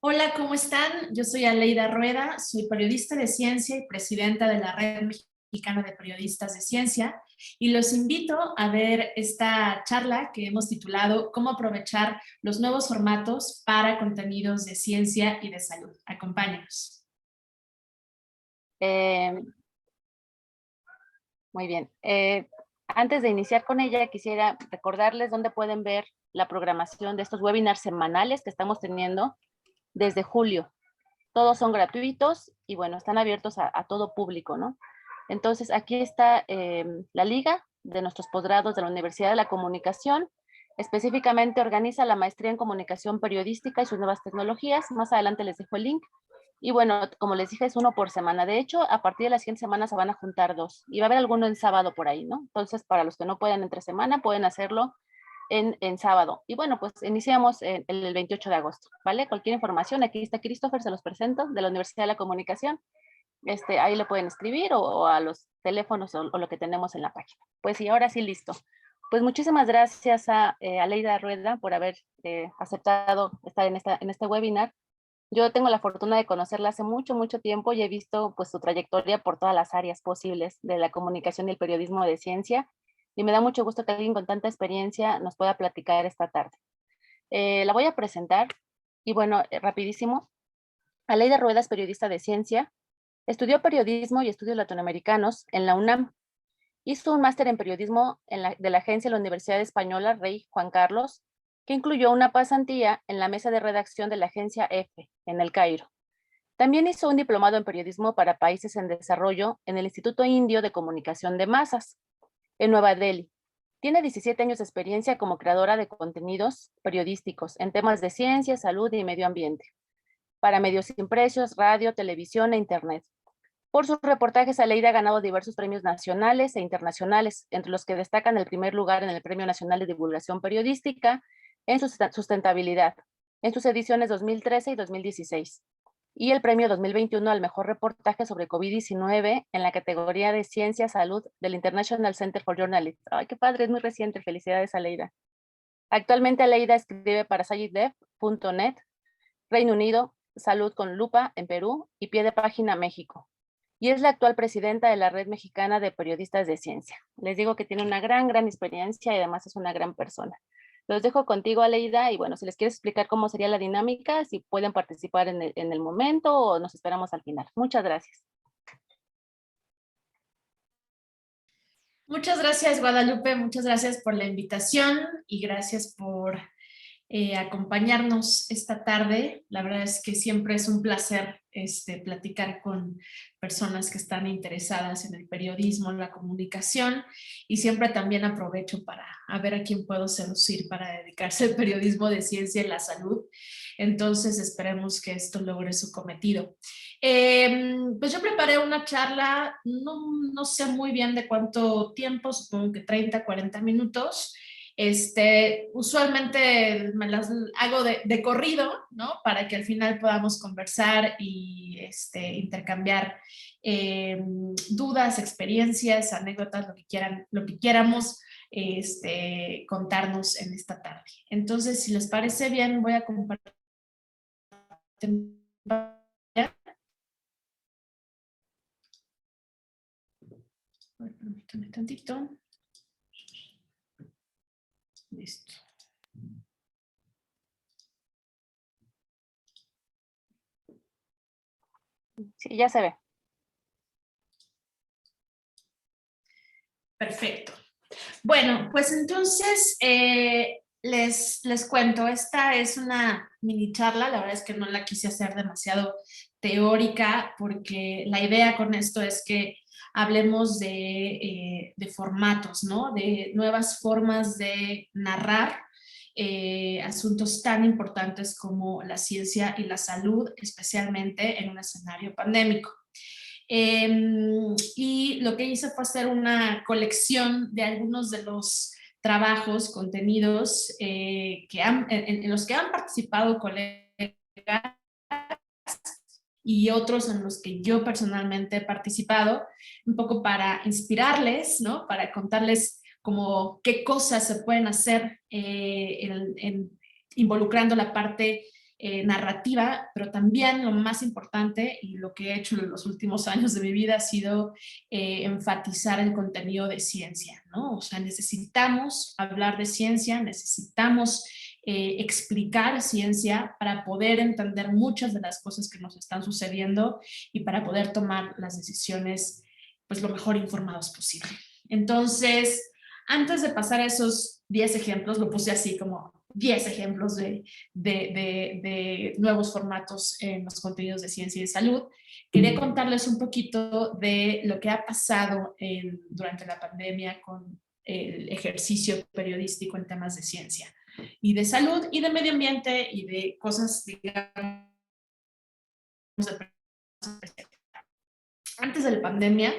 Hola, ¿cómo están? Yo soy Aleida Rueda, soy periodista de ciencia y presidenta de la Red Mexicana de Periodistas de Ciencia y los invito a ver esta charla que hemos titulado ¿Cómo aprovechar los nuevos formatos para contenidos de ciencia y de salud? Acompáñenos. Eh, Muy bien. Antes de iniciar con ella, quisiera recordarles dónde pueden ver la programación de estos webinars semanales que estamos teniendo desde julio. Todos son gratuitos y bueno, están abiertos a todo público, ¿no? Entonces, aquí está la liga de nuestros posgrados de la Universidad de la Comunicación. Específicamente organiza la maestría en comunicación periodística y sus nuevas tecnologías. Más adelante les dejo el link. Y bueno, como les dije, es uno por semana. De hecho, a partir de la siguiente semana se van a juntar dos. Y va a haber alguno en sábado por ahí, ¿no? Entonces, para los que no pueden entre semana, pueden hacerlo en sábado. Y bueno, pues iniciamos el 28 de agosto, ¿vale? Cualquier información, aquí está Christopher, se los presento, de la Universidad de la Comunicación. Ahí le pueden escribir o a los teléfonos o lo que tenemos en la página. Pues sí, ahora sí, listo. Pues muchísimas gracias a Aleida Rueda por haber aceptado estar en este webinar. Yo tengo la fortuna de conocerla hace mucho, mucho tiempo y he visto pues su trayectoria por todas las áreas posibles de la comunicación y el periodismo de ciencia y me da mucho gusto que alguien con tanta experiencia nos pueda platicar esta tarde. La voy a presentar y bueno, rapidísimo. Aleida Rueda es periodista de ciencia, estudió periodismo y estudios latinoamericanos en la UNAM. Hizo un máster en periodismo de la agencia de la Universidad Española Rey Juan Carlos, que incluyó una pasantía en la mesa de redacción de la agencia EFE, en El Cairo. También hizo un diplomado en periodismo para países en desarrollo en el Instituto Indio de Comunicación de Masas, en Nueva Delhi. Tiene 17 años de experiencia como creadora de contenidos periodísticos en temas de ciencia, salud y medio ambiente, para medios impresos, radio, televisión e internet. Por sus reportajes, Aleida ha ganado diversos premios nacionales e internacionales, entre los que destacan el primer lugar en el Premio Nacional de Divulgación Periodística en sustentabilidad, en sus ediciones 2013 y 2016, y el Premio 2021 al Mejor Reportaje sobre COVID-19 en la categoría de Ciencia Salud del International Center for Journalists. ¡Ay, qué padre! Es muy reciente. Felicidades, Aleida. Actualmente, Aleida escribe para SciDev.net, Reino Unido, Salud con Lupa en Perú y Pie de Página México. Y es la actual presidenta de la Red Mexicana de Periodistas de Ciencia. Les digo que tiene una gran experiencia y además es una gran persona. Los dejo contigo, Aleida, y bueno, si les quieres explicar cómo sería la dinámica, si pueden participar en el momento o nos esperamos al final. Muchas gracias. Muchas gracias, Guadalupe, muchas gracias por la invitación y gracias por acompañarnos esta tarde. La verdad es que siempre es un placer platicar con personas que están interesadas en el periodismo, en la comunicación y siempre también aprovecho para a ver a quién puedo seducir para dedicarse al periodismo de ciencia y la salud. Entonces esperemos que esto logre su cometido. Pues yo preparé una charla, no sé muy bien de cuánto tiempo, supongo que 30, 40 minutos. Usualmente me las hago de corrido, ¿no? Para que al final podamos conversar y intercambiar dudas, experiencias, anécdotas, lo que quieramos contarnos en esta tarde. Entonces, si les parece bien, voy a compartir. Permítame tantito. Listo. Sí, ya se ve. Perfecto. Bueno, pues entonces les cuento, esta es una mini charla, la verdad es que no la quise hacer demasiado teórica porque la idea con esto es que hablemos de formatos, ¿no? De nuevas formas de narrar asuntos tan importantes como la ciencia y la salud, especialmente en un escenario pandémico. Y lo que hice fue hacer una colección de algunos de los trabajos, contenidos en los que han participado colegas y otros en los que yo personalmente he participado, un poco para inspirarles, ¿no? Para contarles como qué cosas se pueden hacer involucrando la parte narrativa, pero también lo más importante y lo que he hecho en los últimos años de mi vida ha sido enfatizar el contenido de ciencia, ¿no? O sea, necesitamos hablar de ciencia, necesitamos explicar ciencia para poder entender muchas de las cosas que nos están sucediendo y para poder tomar las decisiones pues lo mejor informados posible. Entonces, antes de pasar a esos 10 ejemplos, lo puse así como 10 ejemplos de nuevos formatos en los contenidos de ciencia y de salud, quería contarles un poquito de lo que ha pasado durante la pandemia con el ejercicio periodístico en temas de ciencia y de salud y de medio ambiente y de cosas, digamos, antes de la pandemia.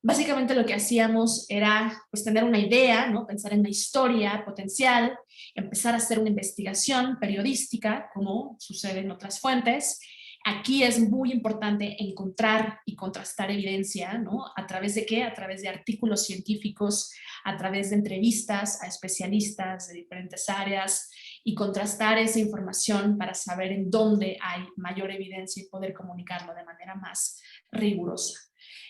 Básicamente lo que hacíamos era pues, tener una idea, ¿no? Pensar en una historia potencial, empezar a hacer una investigación periodística, como sucede en otras fuentes. Aquí es muy importante encontrar y contrastar evidencia, ¿no? ¿A través de qué? A través de artículos científicos, a través de entrevistas a especialistas de diferentes áreas y contrastar esa información para saber en dónde hay mayor evidencia y poder comunicarlo de manera más rigurosa.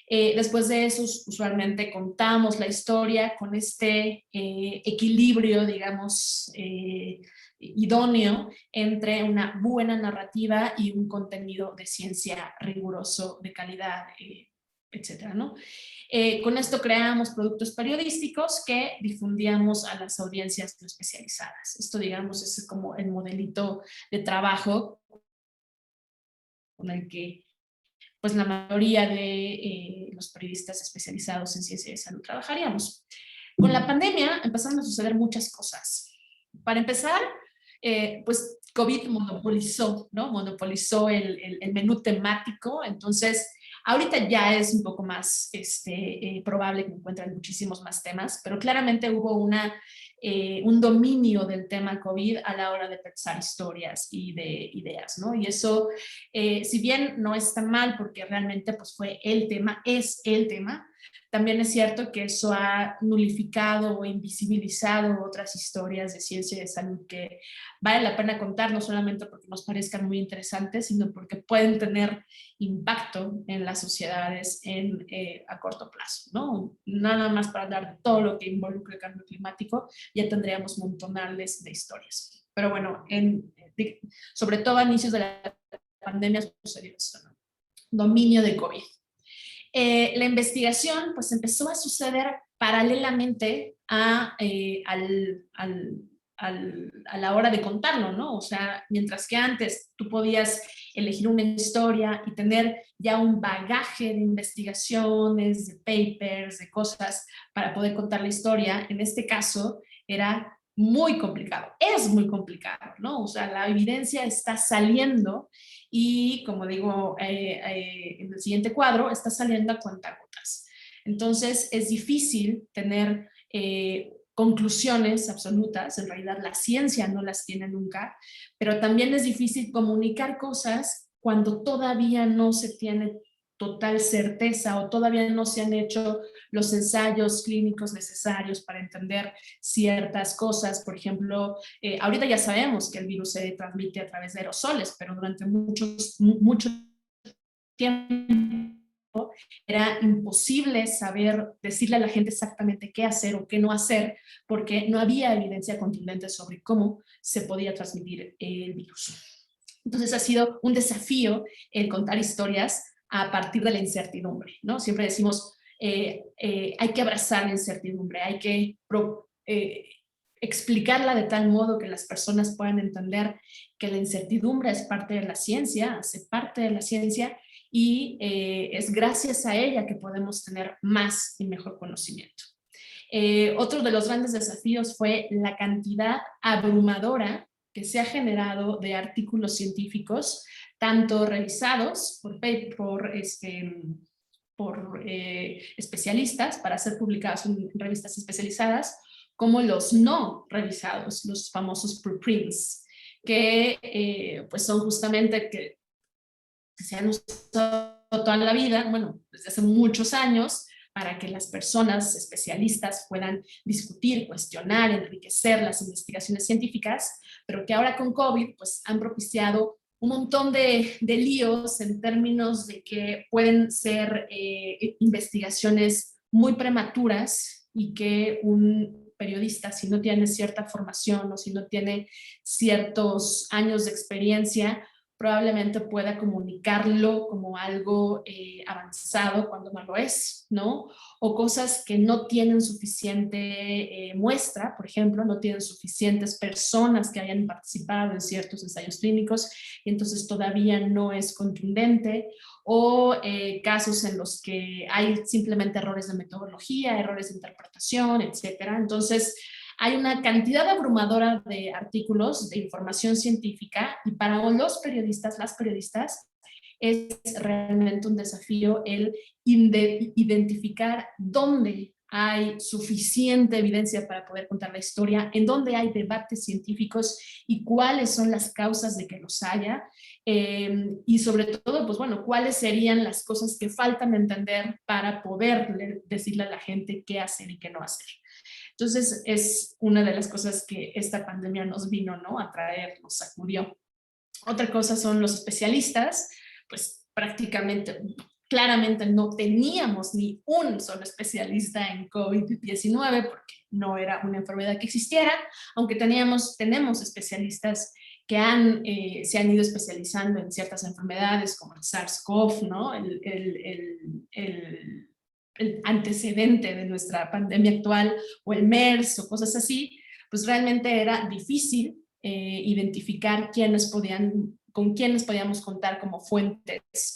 Después de eso, usualmente contamos la historia con este equilibrio, digamos, idóneo entre una buena narrativa y un contenido de ciencia riguroso, de calidad, etcétera, ¿no? Con esto creamos productos periodísticos que difundíamos a las audiencias no especializadas. Esto, digamos, es como el modelito de trabajo con el que pues la mayoría de los periodistas especializados en ciencia de salud trabajaríamos. Con la pandemia empezaron a suceder muchas cosas. Para empezar, pues COVID monopolizó, ¿no? Monopolizó el menú temático, entonces ahorita ya es un poco más probable que encuentren muchísimos más temas, pero claramente hubo un dominio del tema COVID a la hora de pensar historias y de ideas, ¿no? Y eso, si bien no es tan mal porque realmente pues fue el tema, es el tema, también es cierto que eso ha nulificado o invisibilizado otras historias de ciencia y de salud que vale la pena contar, no solamente porque nos parezcan muy interesantes, sino porque pueden tener impacto en las sociedades a corto plazo, ¿no? Nada más para hablar de todo lo que involucra el cambio climático, ya tendríamos montonales de historias. Pero bueno, sobre todo a inicios de la pandemia sucedió eso, ¿no? Dominio de COVID. La investigación pues empezó a suceder paralelamente a la hora de contarlo, ¿no? O sea, mientras que antes tú podías elegir una historia y tener ya un bagaje de investigaciones, de papers, de cosas para poder contar la historia, en este caso era muy complicado, es muy complicado, ¿no? O sea, la evidencia está saliendo y, como digo en el siguiente cuadro, está saliendo a cuentagotas. Entonces, es difícil tener conclusiones absolutas, en realidad la ciencia no las tiene nunca, pero también es difícil comunicar cosas cuando todavía no se tiene total certeza o todavía no se han hecho los ensayos clínicos necesarios para entender ciertas cosas. Por ejemplo, ahorita ya sabemos que el virus se transmite a través de aerosoles, pero durante mucho tiempo era imposible saber, decirle a la gente exactamente qué hacer o qué no hacer, porque no había evidencia contundente sobre cómo se podía transmitir el virus. Entonces ha sido un desafío el contar historias a partir de la incertidumbre, ¿no? Siempre decimos, hay que abrazar la incertidumbre, hay que explicarla de tal modo que las personas puedan entender que la incertidumbre es parte de la ciencia, hace parte de la ciencia, y es gracias a ella que podemos tener más y mejor conocimiento. Otro de los grandes desafíos fue la cantidad abrumadora que se ha generado de artículos científicos, tanto revisados por especialistas para ser publicados en revistas especializadas, como los no revisados, los famosos preprints, que pues son justamente que se han usado toda la vida, bueno, desde hace muchos años, para que las personas especialistas puedan discutir, cuestionar, enriquecer las investigaciones científicas, pero que ahora con COVID pues han propiciado un montón de líos en términos de que pueden ser investigaciones muy prematuras y que un periodista, si no tiene cierta formación o si no tiene ciertos años de experiencia, probablemente pueda comunicarlo como algo avanzado cuando no lo es, ¿no? O cosas que no tienen suficiente muestra, por ejemplo, no tienen suficientes personas que hayan participado en ciertos ensayos clínicos y entonces todavía no es contundente, o casos en los que hay simplemente errores de metodología, errores de interpretación, etcétera. Entonces, hay una cantidad abrumadora de artículos, de información científica, y para los periodistas, las periodistas, es realmente un desafío el identificar dónde hay suficiente evidencia para poder contar la historia, en dónde hay debates científicos y cuáles son las causas de que los haya, y sobre todo, pues bueno, cuáles serían las cosas que faltan entender para poder decirle a la gente qué hacer y qué no hacer. Entonces es una de las cosas que esta pandemia nos vino, ¿no?, a traer, nos sacudió. Otra cosa son los especialistas, pues prácticamente, claramente no teníamos ni un solo especialista en COVID-19 porque no era una enfermedad que existiera, aunque tenemos especialistas que se han ido especializando en ciertas enfermedades como el SARS-CoV, ¿no?, el antecedente de nuestra pandemia actual, o el MERS o cosas así, pues realmente era difícil identificar con quiénes podíamos contar como fuentes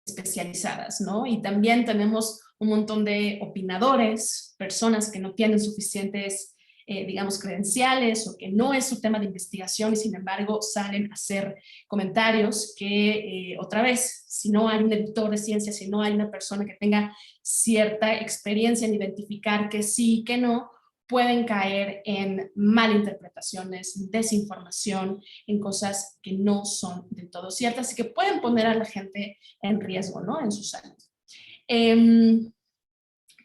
especializadas, ¿no? Y también tenemos un montón de opinadores, personas que no tienen suficientes, digamos, credenciales, o que no es su tema de investigación y sin embargo salen a hacer comentarios que, otra vez, si no hay un editor de ciencia, si no hay una persona que tenga cierta experiencia en identificar que sí y que no, pueden caer en malinterpretaciones, desinformación, en cosas que no son del todo ciertas y que pueden poner a la gente en riesgo, ¿no?, en su salud.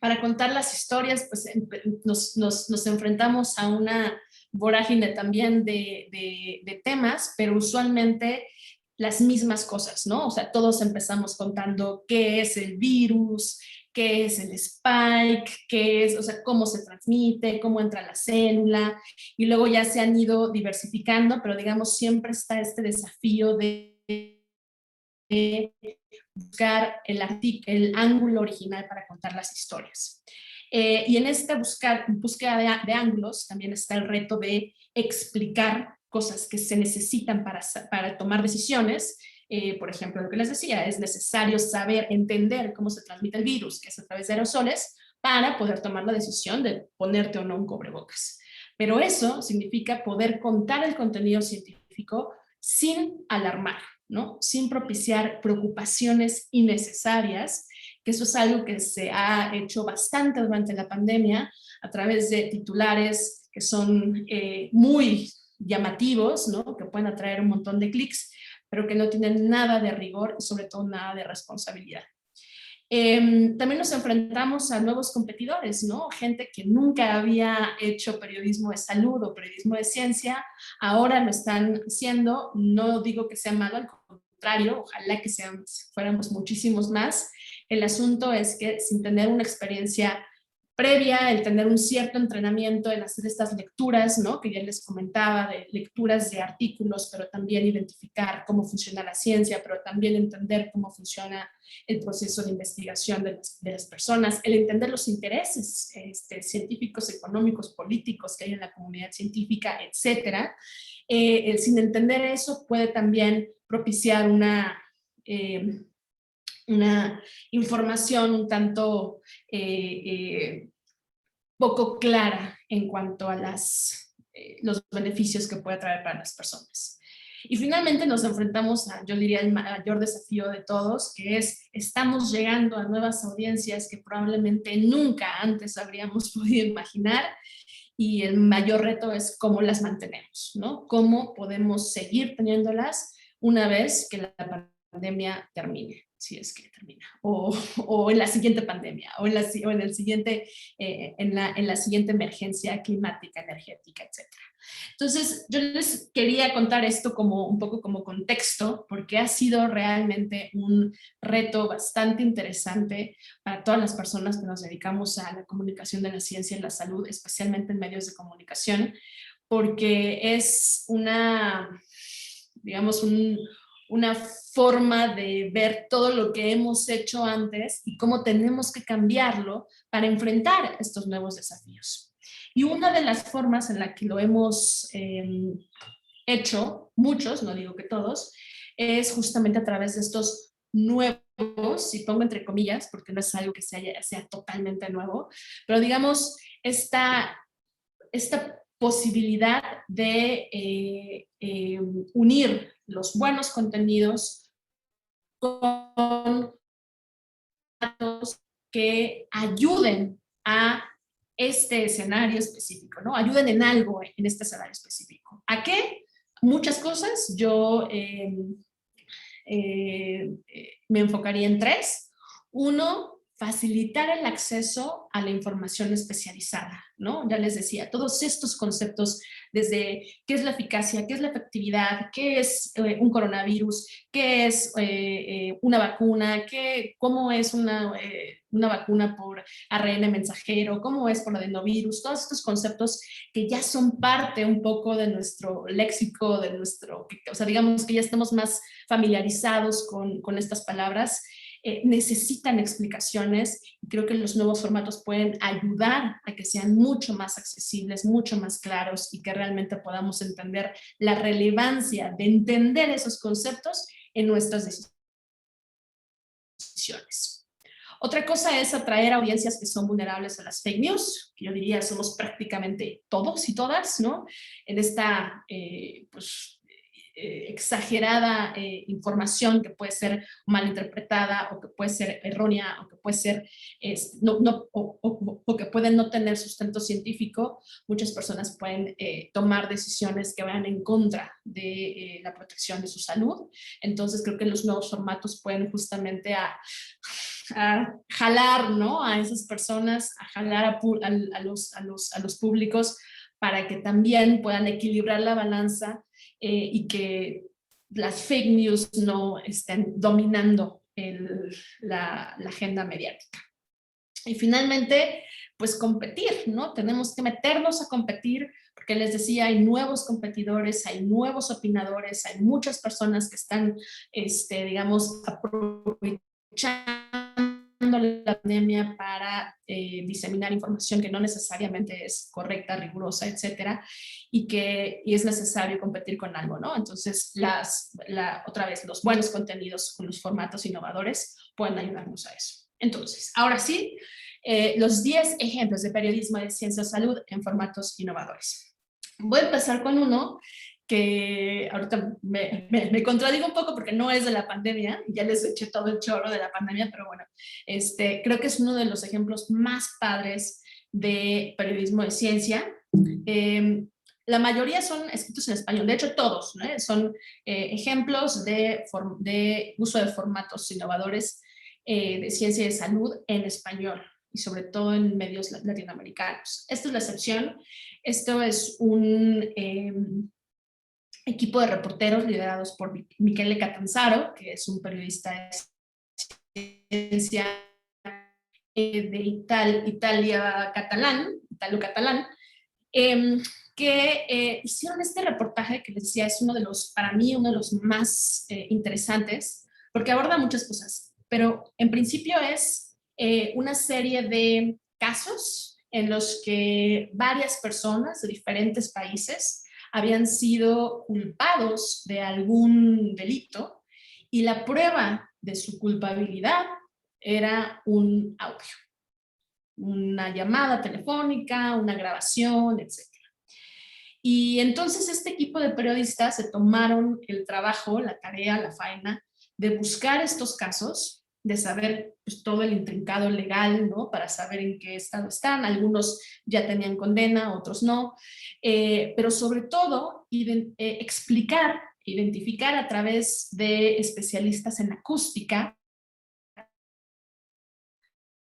Para contar las historias, pues nos enfrentamos a una vorágine también de temas, pero usualmente las mismas cosas, ¿no? O sea, todos empezamos contando qué es el virus, qué es el spike, qué es, o sea, cómo se transmite, cómo entra la célula, y luego ya se han ido diversificando, pero digamos siempre está este desafío de buscar el ángulo original para contar las historias. Y en esta búsqueda de ángulos también está el reto de explicar cosas que se necesitan para tomar decisiones. Por ejemplo, lo que les decía, es necesario saber, entender cómo se transmite el virus, que es a través de aerosoles, para poder tomar la decisión de ponerte o no un cubrebocas. Pero eso significa poder contar el contenido científico sin alarmar, ¿no?, sin propiciar preocupaciones innecesarias, que eso es algo que se ha hecho bastante durante la pandemia a través de titulares que son muy llamativos, ¿no?, que pueden atraer un montón de clics, pero que no tienen nada de rigor y sobre todo nada de responsabilidad. También nos enfrentamos a nuevos competidores, ¿no? Gente que nunca había hecho periodismo de salud o periodismo de ciencia, ahora lo están haciendo. No digo que sea malo, al contrario, ojalá que fuéramos muchísimos más. El asunto es que sin tener una experiencia previa, el tener un cierto entrenamiento en hacer estas lecturas, ¿no?, que ya les comentaba, de lecturas de artículos, pero también identificar cómo funciona la ciencia, pero también entender cómo funciona el proceso de investigación de las personas, el entender los intereses científicos, económicos, políticos que hay en la comunidad científica, etcétera. Sin entender eso puede también propiciar una información un tanto poco clara en cuanto a los beneficios que puede traer para las personas. Y finalmente nos enfrentamos a, yo diría, el mayor desafío de todos, que es, estamos llegando a nuevas audiencias que probablemente nunca antes habríamos podido imaginar, y el mayor reto es cómo las mantenemos, ¿no? Cómo podemos seguir teniéndolas una vez que la pandemia termine. si es que termina, o en la siguiente pandemia, o en el siguiente, en la siguiente emergencia climática, energética, etcétera. Entonces, yo les quería contar esto como un poco como contexto, porque ha sido realmente un reto bastante interesante para todas las personas que nos dedicamos a la comunicación de la ciencia y la salud, especialmente en medios de comunicación, porque es digamos, una forma de ver todo lo que hemos hecho antes y cómo tenemos que cambiarlo para enfrentar estos nuevos desafíos. Y una de las formas en la que lo hemos hecho, muchos, no digo que todos, es justamente a través de estos nuevos, y pongo entre comillas, porque no es algo que sea totalmente nuevo, pero digamos, esta posibilidad de unir los buenos contenidos con datos que ayuden a este escenario específico, ¿no? Ayuden en algo en este escenario específico. ¿A qué? Muchas cosas. Yo me enfocaría en tres. Uno, facilitar el acceso a la información especializada, ¿no? Ya les decía, todos estos conceptos, desde qué es la eficacia, qué es la efectividad, qué es un coronavirus, qué es una vacuna, cómo es una vacuna por ARN mensajero, cómo es por adenovirus, todos estos conceptos que ya son parte un poco de nuestro léxico, o sea, digamos que ya estamos más familiarizados con estas palabras, necesitan explicaciones y creo que los nuevos formatos pueden ayudar a que sean mucho más accesibles, mucho más claros y que realmente podamos entender la relevancia de entender esos conceptos en nuestras decisiones. Otra cosa es atraer audiencias que son vulnerables a las fake news, que yo diría somos prácticamente todos y todas, ¿no? En esta, pues, exagerada información que puede ser malinterpretada o que puede ser errónea o que puede ser o que puede no tener sustento científico. Muchas personas pueden tomar decisiones que vayan en contra de la protección de su salud. Entonces creo que los nuevos formatos pueden justamente a jalar, ¿no? A esas personas, a jalar a los públicos para que también puedan equilibrar la balanza y que las fake news no estén dominando la agenda mediática. Y finalmente, pues competir, ¿no? Tenemos que meternos a competir, porque les decía, hay nuevos competidores, hay nuevos opinadores, hay muchas personas que están, digamos, aprovechando la pandemia para diseminar información que no necesariamente es correcta, rigurosa, etcétera, y es necesario competir con algo, ¿no? Entonces, otra vez, los buenos contenidos con los formatos innovadores pueden ayudarnos a eso. Entonces, ahora sí, los 10 ejemplos de periodismo de ciencia o salud en formatos innovadores. Voy a empezar con uno que ahorita me contradigo un poco porque no es de la pandemia, ya les eché todo el chorro de la pandemia, pero bueno, creo que es uno de los ejemplos más padres de periodismo de ciencia. La mayoría son escritos en español, de hecho todos, ¿no? Son ejemplos de uso de formatos innovadores de ciencia y de salud en español y sobre todo en medios latinoamericanos. Esta es la excepción. Esto es un equipo de reporteros liderados por Michele Catanzaro, que es un periodista de ciencia de italo-catalán, que hicieron este reportaje que les decía es para mí, uno de los más interesantes, porque aborda muchas cosas, pero en principio es una serie de casos en los que varias personas de diferentes países habían sido culpados de algún delito y la prueba de su culpabilidad era un audio, una llamada telefónica, una grabación, etc. Y entonces este equipo de periodistas se tomaron el trabajo, la tarea, la faena de buscar estos casos, de saber pues, todo el intrincado legal, ¿no? Para saber en qué estado están. Algunos ya tenían condena, otros no. Pero sobre todo, identificar a través de especialistas en acústica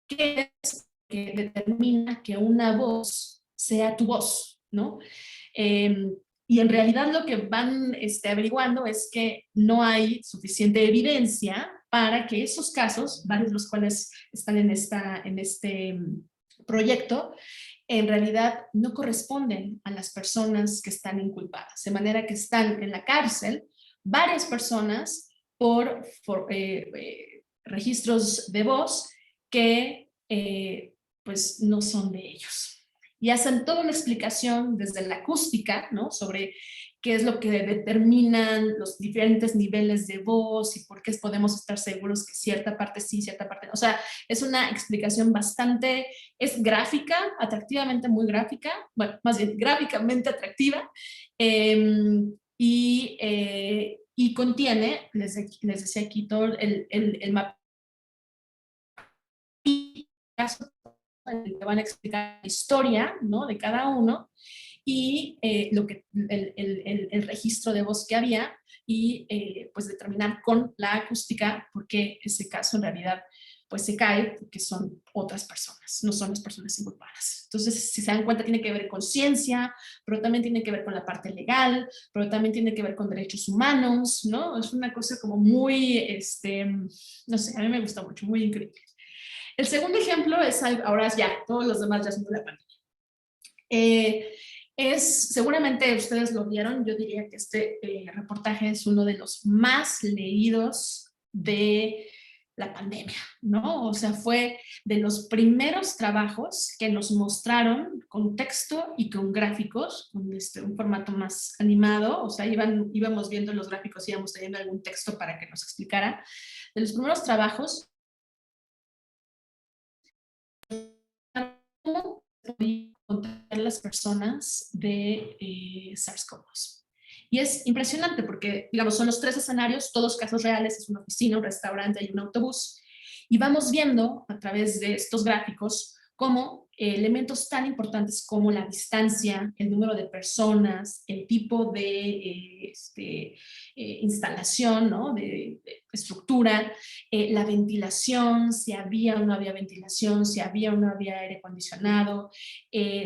¿Qué es que determina que una voz sea tu voz, ¿no? Y en realidad lo que van averiguando es que no hay suficiente evidencia para que esos casos, varios de los cuales están en este proyecto, en realidad no corresponden a las personas que están inculpadas. De manera que están en la cárcel varias personas por registros de voz que pues no son de ellos. Y hacen toda una explicación desde la acústica, ¿no? Sobre qué es lo que determinan los diferentes niveles de voz y por qué podemos estar seguros que cierta parte sí, cierta parte no. O sea, es una explicación bastante, es gráfica, atractivamente muy gráfica, bueno, más bien gráficamente atractiva, y contiene, les decía aquí todo el mapa en el que van a explicar la historia, ¿no? De cada uno y el registro de voz que había y pues determinar con la acústica por qué ese caso en realidad pues se cae porque son otras personas, no son las personas inculpadas. Entonces, si se dan cuenta, tiene que ver con ciencia, pero también tiene que ver con la parte legal, pero también tiene que ver con derechos humanos, ¿no? Es una cosa como muy, no sé, a mí me gusta mucho, muy increíble. El segundo ejemplo es, ahora ya, todos los demás ya son de la pandemia. Seguramente ustedes lo vieron, yo diría que este reportaje es uno de los más leídos de la pandemia, ¿no? O sea, fue de los primeros trabajos que nos mostraron con texto y con gráficos, con un formato más animado, o sea, íbamos viendo los gráficos y íbamos teniendo algún texto para que nos explicara. De los primeros trabajos, ¿cómo contar las personas de SARS-CoV-2? Y es impresionante porque, digamos, son los tres escenarios, todos casos reales, es una oficina, un restaurante y un autobús. Y vamos viendo a través de estos gráficos cómo elementos tan importantes como la distancia, el número de personas, el tipo de instalación, ¿no? de estructura, la ventilación, si había o no había ventilación, si había o no había aire acondicionado,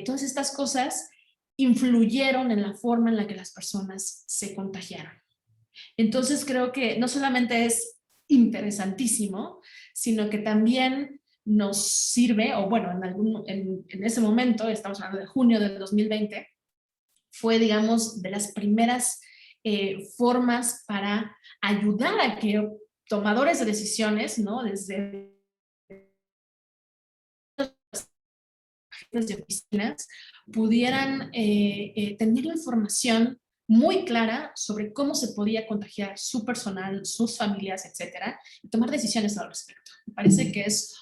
todas estas cosas influyeron en la forma en la que las personas se contagiaron. Entonces creo que no solamente es interesantísimo, sino que también nos sirve, o bueno, en ese momento, estamos hablando de junio del 2020, fue, digamos, de las primeras formas para ayudar a que tomadores de decisiones, ¿no? Desde de oficinas pudieran tener la información muy clara sobre cómo se podía contagiar su personal, sus familias, etcétera, y tomar decisiones al respecto. Me parece que es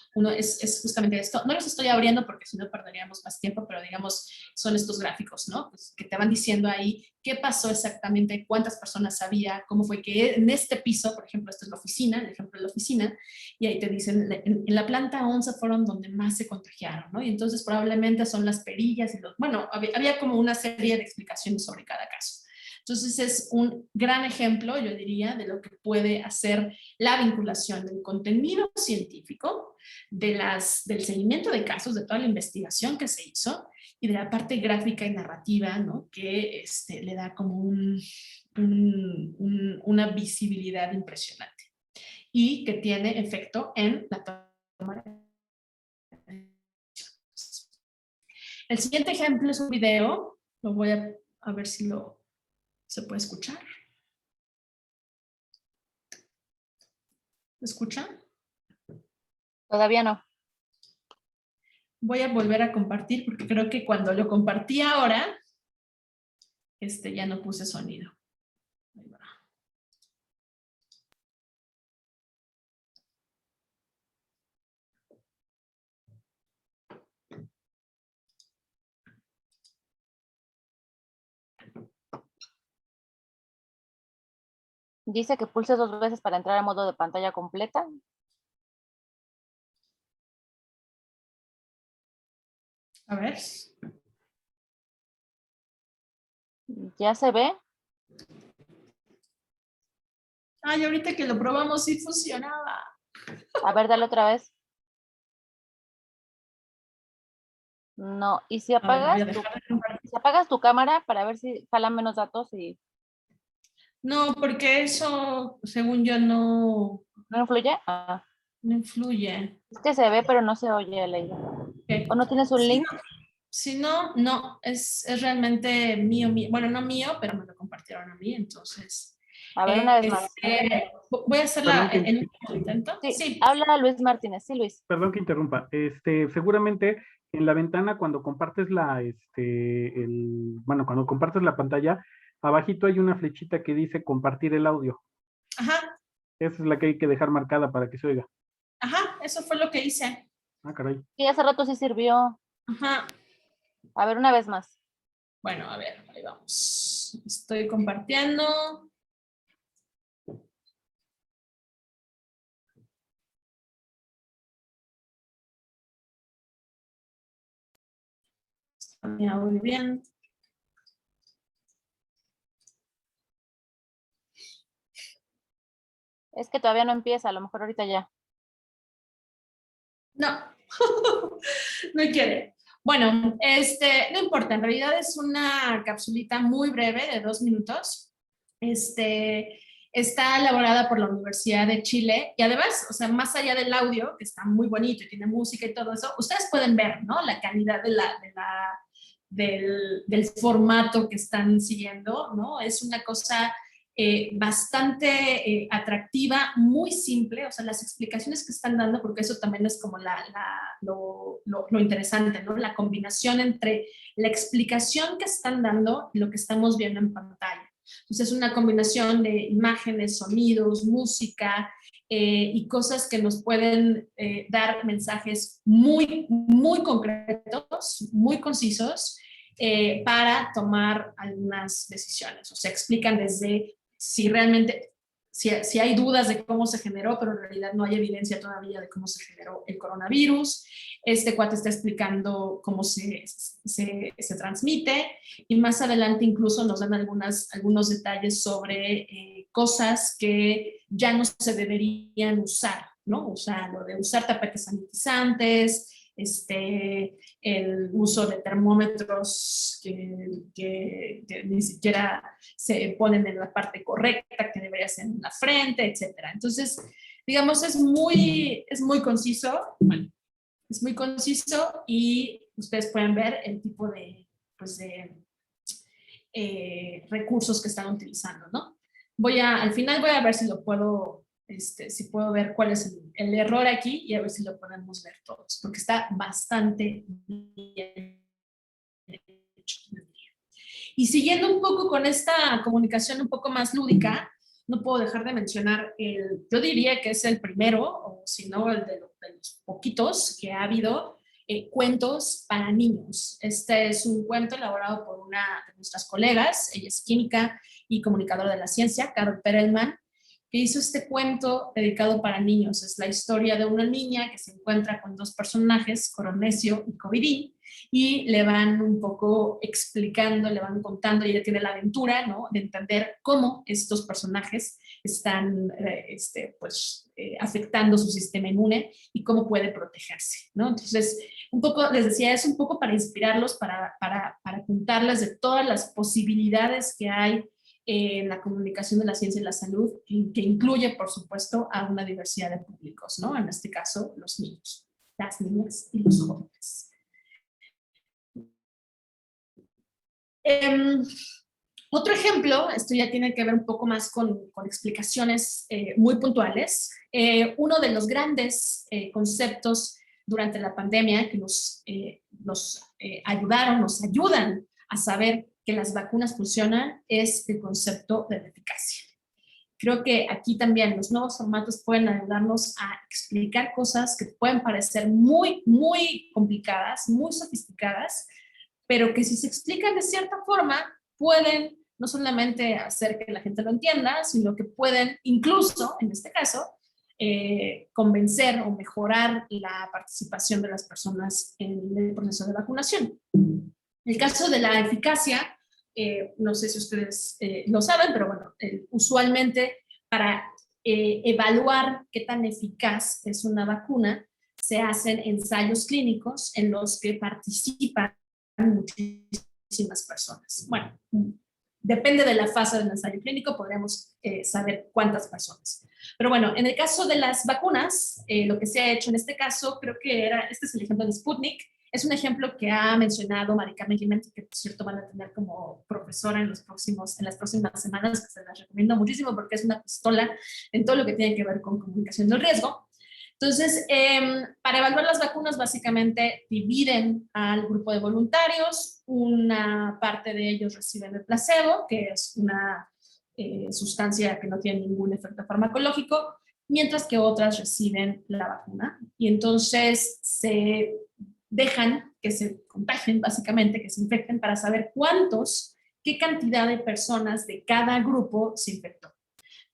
justamente esto. No los estoy abriendo porque si no perderíamos más tiempo, pero digamos, son estos gráficos, ¿no? Pues que te van diciendo ahí qué pasó exactamente, cuántas personas había, cómo fue que en este piso, por ejemplo, esta es la oficina, el ejemplo de la oficina, y ahí te dicen, en la planta 11 fueron donde más se contagiaron, ¿no? Y entonces probablemente son las perillas y bueno, había como una serie de explicaciones sobre cada caso. Entonces es un gran ejemplo, yo diría, de lo que puede hacer la vinculación del contenido científico, del seguimiento de casos, de toda la investigación que se hizo y de la parte gráfica y narrativa, ¿no? Que le da como una visibilidad impresionante y que tiene efecto en la toma de decisiones. El siguiente ejemplo es un video, lo voy a ver si se puede escuchar. ¿Se escucha? Todavía no. Voy a volver a compartir porque creo que cuando lo compartí ahora, ya no puse sonido. Ahí va. Dice que pulse 2 veces para entrar a modo de pantalla completa. A ver. ¿Ya se ve? Ay, ahorita que lo probamos sí funcionaba. A ver, dale otra vez. No, y si A ver, voy apagas a dejar de compartir. si apagas tu cámara para ver si jala menos datos y No, porque eso, según yo, no, no influye. Ah, no influye. es que se ve, pero no se oye, Leida. ¿O Ok. no tienes un Si link? no, si no, no, es realmente mío, mío. Bueno, no mío, pero me lo compartieron a mí, entonces. A ver, una vez más. Voy a hacerla Perdón que, en un intento. Sí, Sí. habla Luis Martínez. Sí, Luis. perdón que interrumpa. Seguramente en la ventana cuando compartes bueno, cuando compartes la pantalla, abajito hay una flechita que dice compartir el audio. Ajá, Esa es la que hay que dejar marcada para que se oiga. ajá, eso fue lo que hice. Ah, caray. Sí, hace rato sí sirvió. Ajá. A ver, una vez más. Bueno, a ver, ahí vamos. Estoy compartiendo. Está muy bien. Es que todavía no empieza, a lo mejor ahorita ya. No, no quiere. Bueno, no importa, en realidad es una capsulita muy breve de 2 minutos. Está elaborada por la Universidad de Chile y además, o sea, más allá del audio, que está muy bonito y tiene música y todo eso, ustedes pueden ver, ¿no? La calidad del formato que están siguiendo, ¿no? Es una cosa bastante atractiva, muy simple, o sea, las explicaciones que están dando, porque eso también es como lo interesante, ¿no? La combinación entre la explicación que están dando y lo que estamos viendo en pantalla. Entonces, es una combinación de imágenes, sonidos, música y cosas que nos pueden dar mensajes muy, muy concretos, muy concisos, para tomar algunas decisiones. O sea, explican desde si realmente, si hay dudas de cómo se generó, pero en realidad no hay evidencia todavía de cómo se generó el coronavirus. Este cuate está explicando cómo se transmite y más adelante incluso nos dan algunos detalles sobre cosas que ya no se deberían usar, ¿no? O sea, lo de usar tapetes sanitizantes, el uso de termómetros que ni siquiera se ponen en la parte correcta, que debería ser en la frente, etcétera. Entonces, digamos, es muy conciso, bueno, es muy conciso y ustedes pueden ver el tipo de, pues recursos que están utilizando, ¿no? Al final voy a ver si lo puedo, si puedo ver cuál es el error aquí y a ver si lo podemos ver todos, porque está bastante bien hecho. Y siguiendo un poco con esta comunicación un poco más lúdica, no puedo dejar de mencionar yo diría que es el primero, o si no, el de los poquitos que ha habido, cuentos para niños. Este es un cuento elaborado por una de nuestras colegas, ella es química y comunicadora de la ciencia, Carol Perelman, que hizo este cuento dedicado para niños. Es la historia de una niña que se encuentra con dos personajes, Coronesio y Covidín, y le van un poco explicando, le van contando, y ella tiene la aventura, ¿no?, de entender cómo estos personajes están afectando su sistema inmune y cómo puede protegerse, ¿no? Entonces, un poco, les decía, es un poco para inspirarlos, para contarles de todas las posibilidades que hay en la comunicación de la ciencia y la salud, que incluye, por supuesto, a una diversidad de públicos, ¿no? En este caso, los niños, las niñas y los jóvenes. Otro ejemplo, esto ya tiene que ver un poco más con explicaciones muy puntuales. Uno de los grandes conceptos durante la pandemia que nos ayudan a saber que las vacunas funcionan es el concepto de la eficacia. Creo que aquí también los nuevos formatos pueden ayudarnos a explicar cosas que pueden parecer muy, muy complicadas, muy sofisticadas, pero que si se explican de cierta forma, pueden no solamente hacer que la gente lo entienda, sino que pueden incluso, en este caso, convencer o mejorar la participación de las personas en el proceso de vacunación. El caso de la eficacia, no sé si ustedes lo saben, pero bueno, usualmente para evaluar qué tan eficaz es una vacuna, se hacen ensayos clínicos en los que participan muchísimas personas. Bueno, depende de la fase del ensayo clínico, podremos saber cuántas personas. Pero bueno, en el caso de las vacunas, lo que se ha hecho en este caso, creo que este es el ejemplo de Sputnik, es un ejemplo que ha mencionado Mari Carmen Giménez, que por cierto van a tener como profesora en las próximas semanas, que se las recomiendo muchísimo porque es una pistola en todo lo que tiene que ver con comunicación del riesgo. Entonces, para evaluar las vacunas, básicamente dividen al grupo de voluntarios. Una parte de ellos reciben el placebo, que es una sustancia que no tiene ningún efecto farmacológico, mientras que otras reciben la vacuna. Y entonces se dejan que se contagien, básicamente, que se infecten para saber qué cantidad de personas de cada grupo se infectó.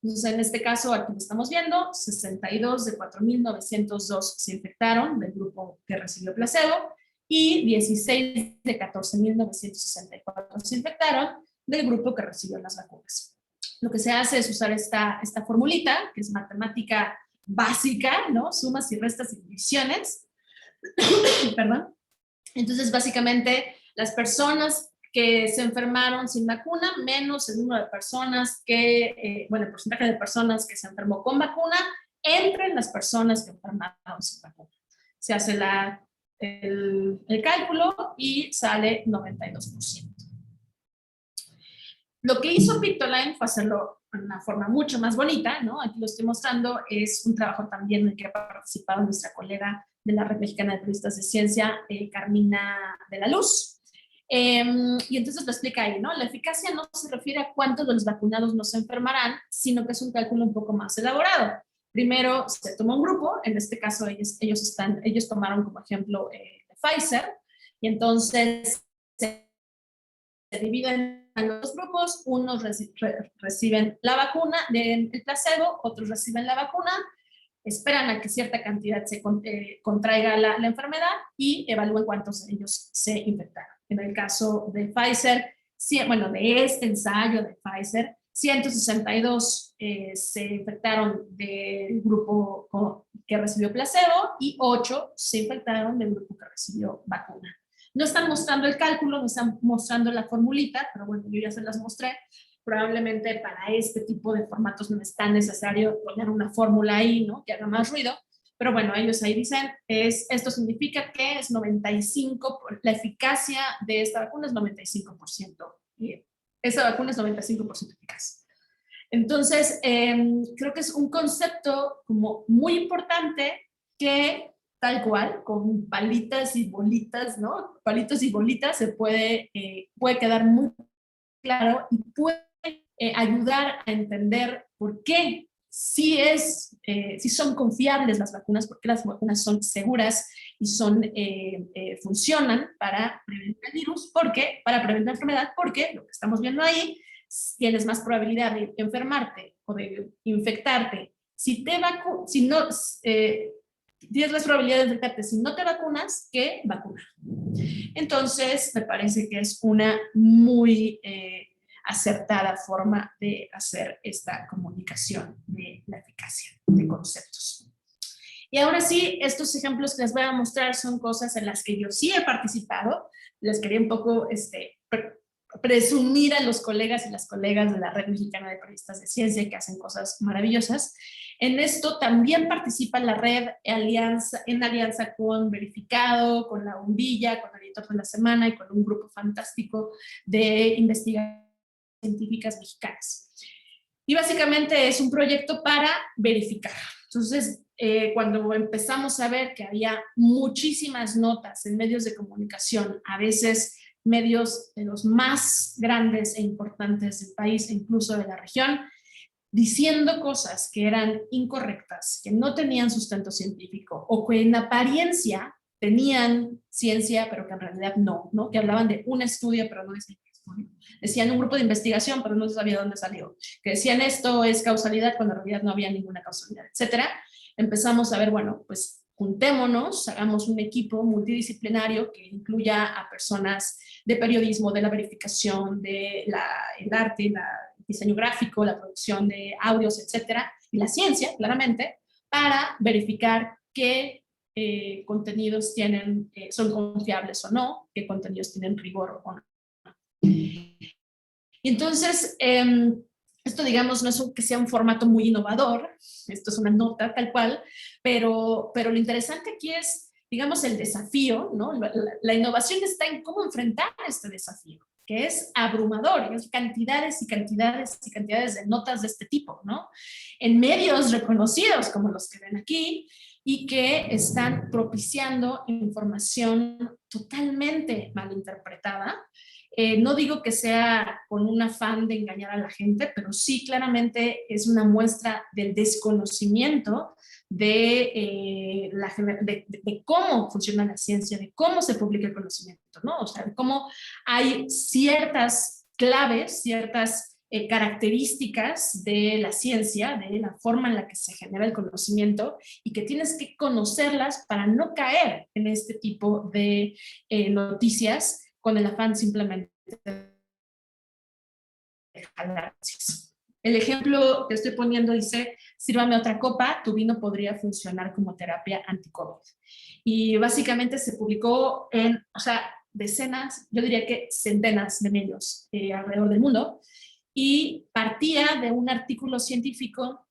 Entonces, en este caso, aquí lo estamos viendo, 62 de 4.902 se infectaron del grupo que recibió placebo y 16 de 14.964 se infectaron del grupo que recibió las vacunas. Lo que se hace es usar esta formulita, que es matemática básica, ¿no? Sumas y restas y divisiones. Perdón. Entonces, básicamente, las personas que se enfermaron sin vacuna, menos el número de personas el porcentaje de personas que se enfermó con vacuna, entre las personas que enfermaron sin vacuna. Se hace el cálculo y sale 92%. Lo que hizo Pictoline fue hacerlo de una forma mucho más bonita, ¿no? Aquí lo estoy mostrando, es un trabajo también en el que ha participado nuestra colega de la Red Mexicana de Periodistas de Ciencia, Carmina de la Luz. Y entonces lo explica ahí, ¿no? La eficacia no se refiere a cuántos de los vacunados no se enfermarán, sino que es un cálculo un poco más elaborado. Primero se toma un grupo, en este caso ellos tomaron como ejemplo de Pfizer, y entonces se dividen en los grupos, unos reciben la vacuna del placebo, otros reciben la vacuna, esperan a que cierta cantidad se contraiga la enfermedad y evalúen cuántos de ellos se infectaron. En el caso de Pfizer, de este ensayo de Pfizer, 162 se infectaron del grupo que recibió placebo y 8 se infectaron del grupo que recibió vacuna. No están mostrando el cálculo, no están mostrando la formulita, pero bueno, yo ya se las mostré. Probablemente para este tipo de formatos no es tan necesario poner una fórmula ahí, ¿no? Que haga más ruido. Pero bueno, ellos ahí dicen, esto significa que es 95%, la eficacia de esta vacuna es 95%. Y esta vacuna es 95% eficaz. Entonces, creo que es un concepto como muy importante que tal cual, con palitas y bolitas, ¿no? Palitos y bolitas se puede quedar muy claro y puede ayudar a entender por qué sí son confiables las vacunas, porque las vacunas son seguras y funcionan para prevenir el virus, para prevenir la enfermedad, porque lo que estamos viendo ahí, tienes más probabilidad de enfermarte o de infectarte tienes más probabilidad de infectarte si no te vacunas que vacunar. Entonces, me parece que es una muy acertada forma de hacer esta comunicación de la eficacia de conceptos. Y ahora sí, estos ejemplos que les voy a mostrar son cosas en las que yo sí he participado. Les quería un poco presumir a los colegas y las colegas de la Red Mexicana de Periodistas de Ciencia que hacen cosas maravillosas. En esto también participa la red en alianza con Verificado, con La Bombilla, con el Editor de la Semana y con un grupo fantástico de investigaciones científicas mexicanas. Y básicamente es un proyecto para verificar. Entonces, cuando empezamos a ver que había muchísimas notas en medios de comunicación, a veces medios de los más grandes e importantes del país e incluso de la región, diciendo cosas que eran incorrectas, que no tenían sustento científico o que en apariencia tenían ciencia, pero que en realidad no, que hablaban de un estudio, pero no decían estudio. Decían un grupo de investigación, pero no se sabía dónde salió. Que decían esto es causalidad, cuando en realidad no había ninguna causalidad, etcétera. Empezamos a ver, bueno, pues juntémonos, hagamos un equipo multidisciplinario que incluya a personas de periodismo, de la verificación, el arte, el diseño gráfico, la producción de audios, etcétera, y la ciencia, claramente, para verificar que contenidos son confiables o no, qué contenidos tienen rigor o no. Y entonces, esto, digamos, no es que sea un formato muy innovador, esto es una nota tal cual, pero lo interesante aquí es, digamos, el desafío, ¿no? La innovación está en cómo enfrentar este desafío, que es abrumador, es cantidades y cantidades y cantidades de notas de este tipo, ¿no? En medios reconocidos como los que ven aquí y que están propiciando información totalmente malinterpretada. No digo que sea con un afán de engañar a la gente, pero sí claramente es una muestra del desconocimiento de cómo funciona la ciencia, de cómo se publica el conocimiento, ¿no? O sea, de cómo hay ciertas claves, ciertas características de la ciencia, de la forma en la que se genera el conocimiento y que tienes que conocerlas para no caer en este tipo de noticias con el afán simplemente de jalar. El ejemplo que estoy poniendo dice, sírvame otra copa, tu vino podría funcionar como terapia anti-COVID. Y básicamente se publicó en, o sea, decenas, yo diría que centenas de medios alrededor del mundo, y partía de un artículo científico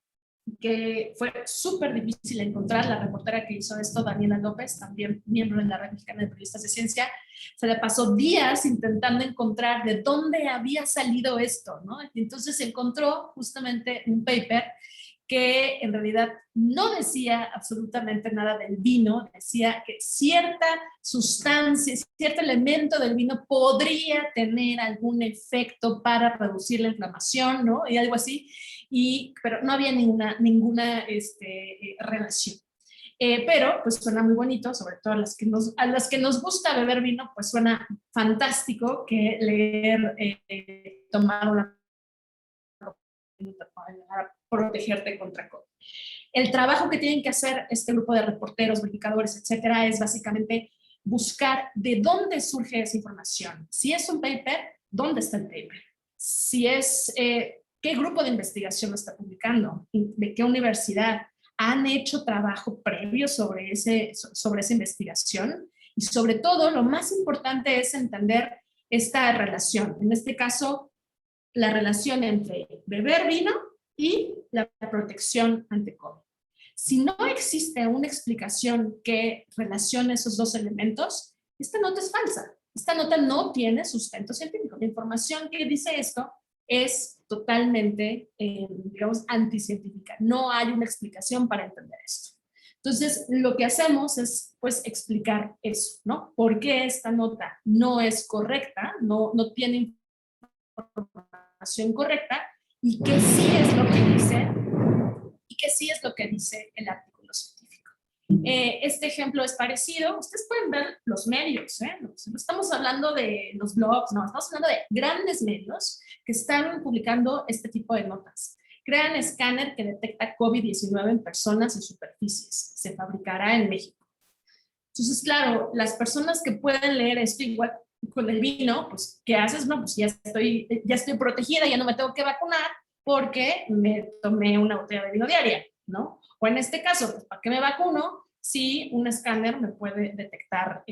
que fue súper difícil encontrar. La reportera que hizo esto, Daniela López, también miembro de la Red Mexicana de Periodistas de Ciencia, se le pasó días intentando encontrar de dónde había salido esto, ¿no? Y entonces encontró justamente un paper que en realidad no decía absolutamente nada del vino, decía que cierta sustancia, cierto elemento del vino podría tener algún efecto para reducir la inflamación, ¿no? Y algo así, pero no había ninguna relación. Pero pues suena muy bonito, sobre todo a las que nos gusta beber vino, pues suena fantástico que leer, tomar una para protegerte contra COVID. El trabajo que tienen que hacer este grupo de reporteros, verificadores, etcétera, es básicamente buscar de dónde surge esa información. Si es un paper, ¿dónde está el paper? Si es, ¿qué grupo de investigación lo está publicando? ¿De qué universidad? ¿Han hecho trabajo previo sobre esa investigación? Y sobre todo, lo más importante es entender esta relación. En este caso, la relación entre beber vino y la protección ante COVID. Si no existe una explicación que relacione esos dos elementos, esta nota es falsa. Esta nota no tiene sustento científico. La información que dice esto es totalmente, digamos, anticientífica. No hay una explicación para entender esto. Entonces, lo que hacemos es, pues, explicar eso, ¿no? ¿Por qué esta nota no es correcta? No tiene información correcta y que sí es lo que dice el artículo científico. Este ejemplo es parecido. Ustedes pueden ver los medios, no estamos hablando de los blogs, no, estamos hablando de grandes medios que están publicando este tipo de notas. Crean escáner que detecta COVID-19 en personas y superficies. Se fabricará en México. Entonces, claro, las personas que pueden leer esto igual con el vino, pues, ¿qué haces? No, pues ya estoy protegida, ya no me tengo que vacunar porque me tomé una botella de vino diaria, ¿no? O en este caso, pues, ¿para qué me vacuno si un escáner me puede detectar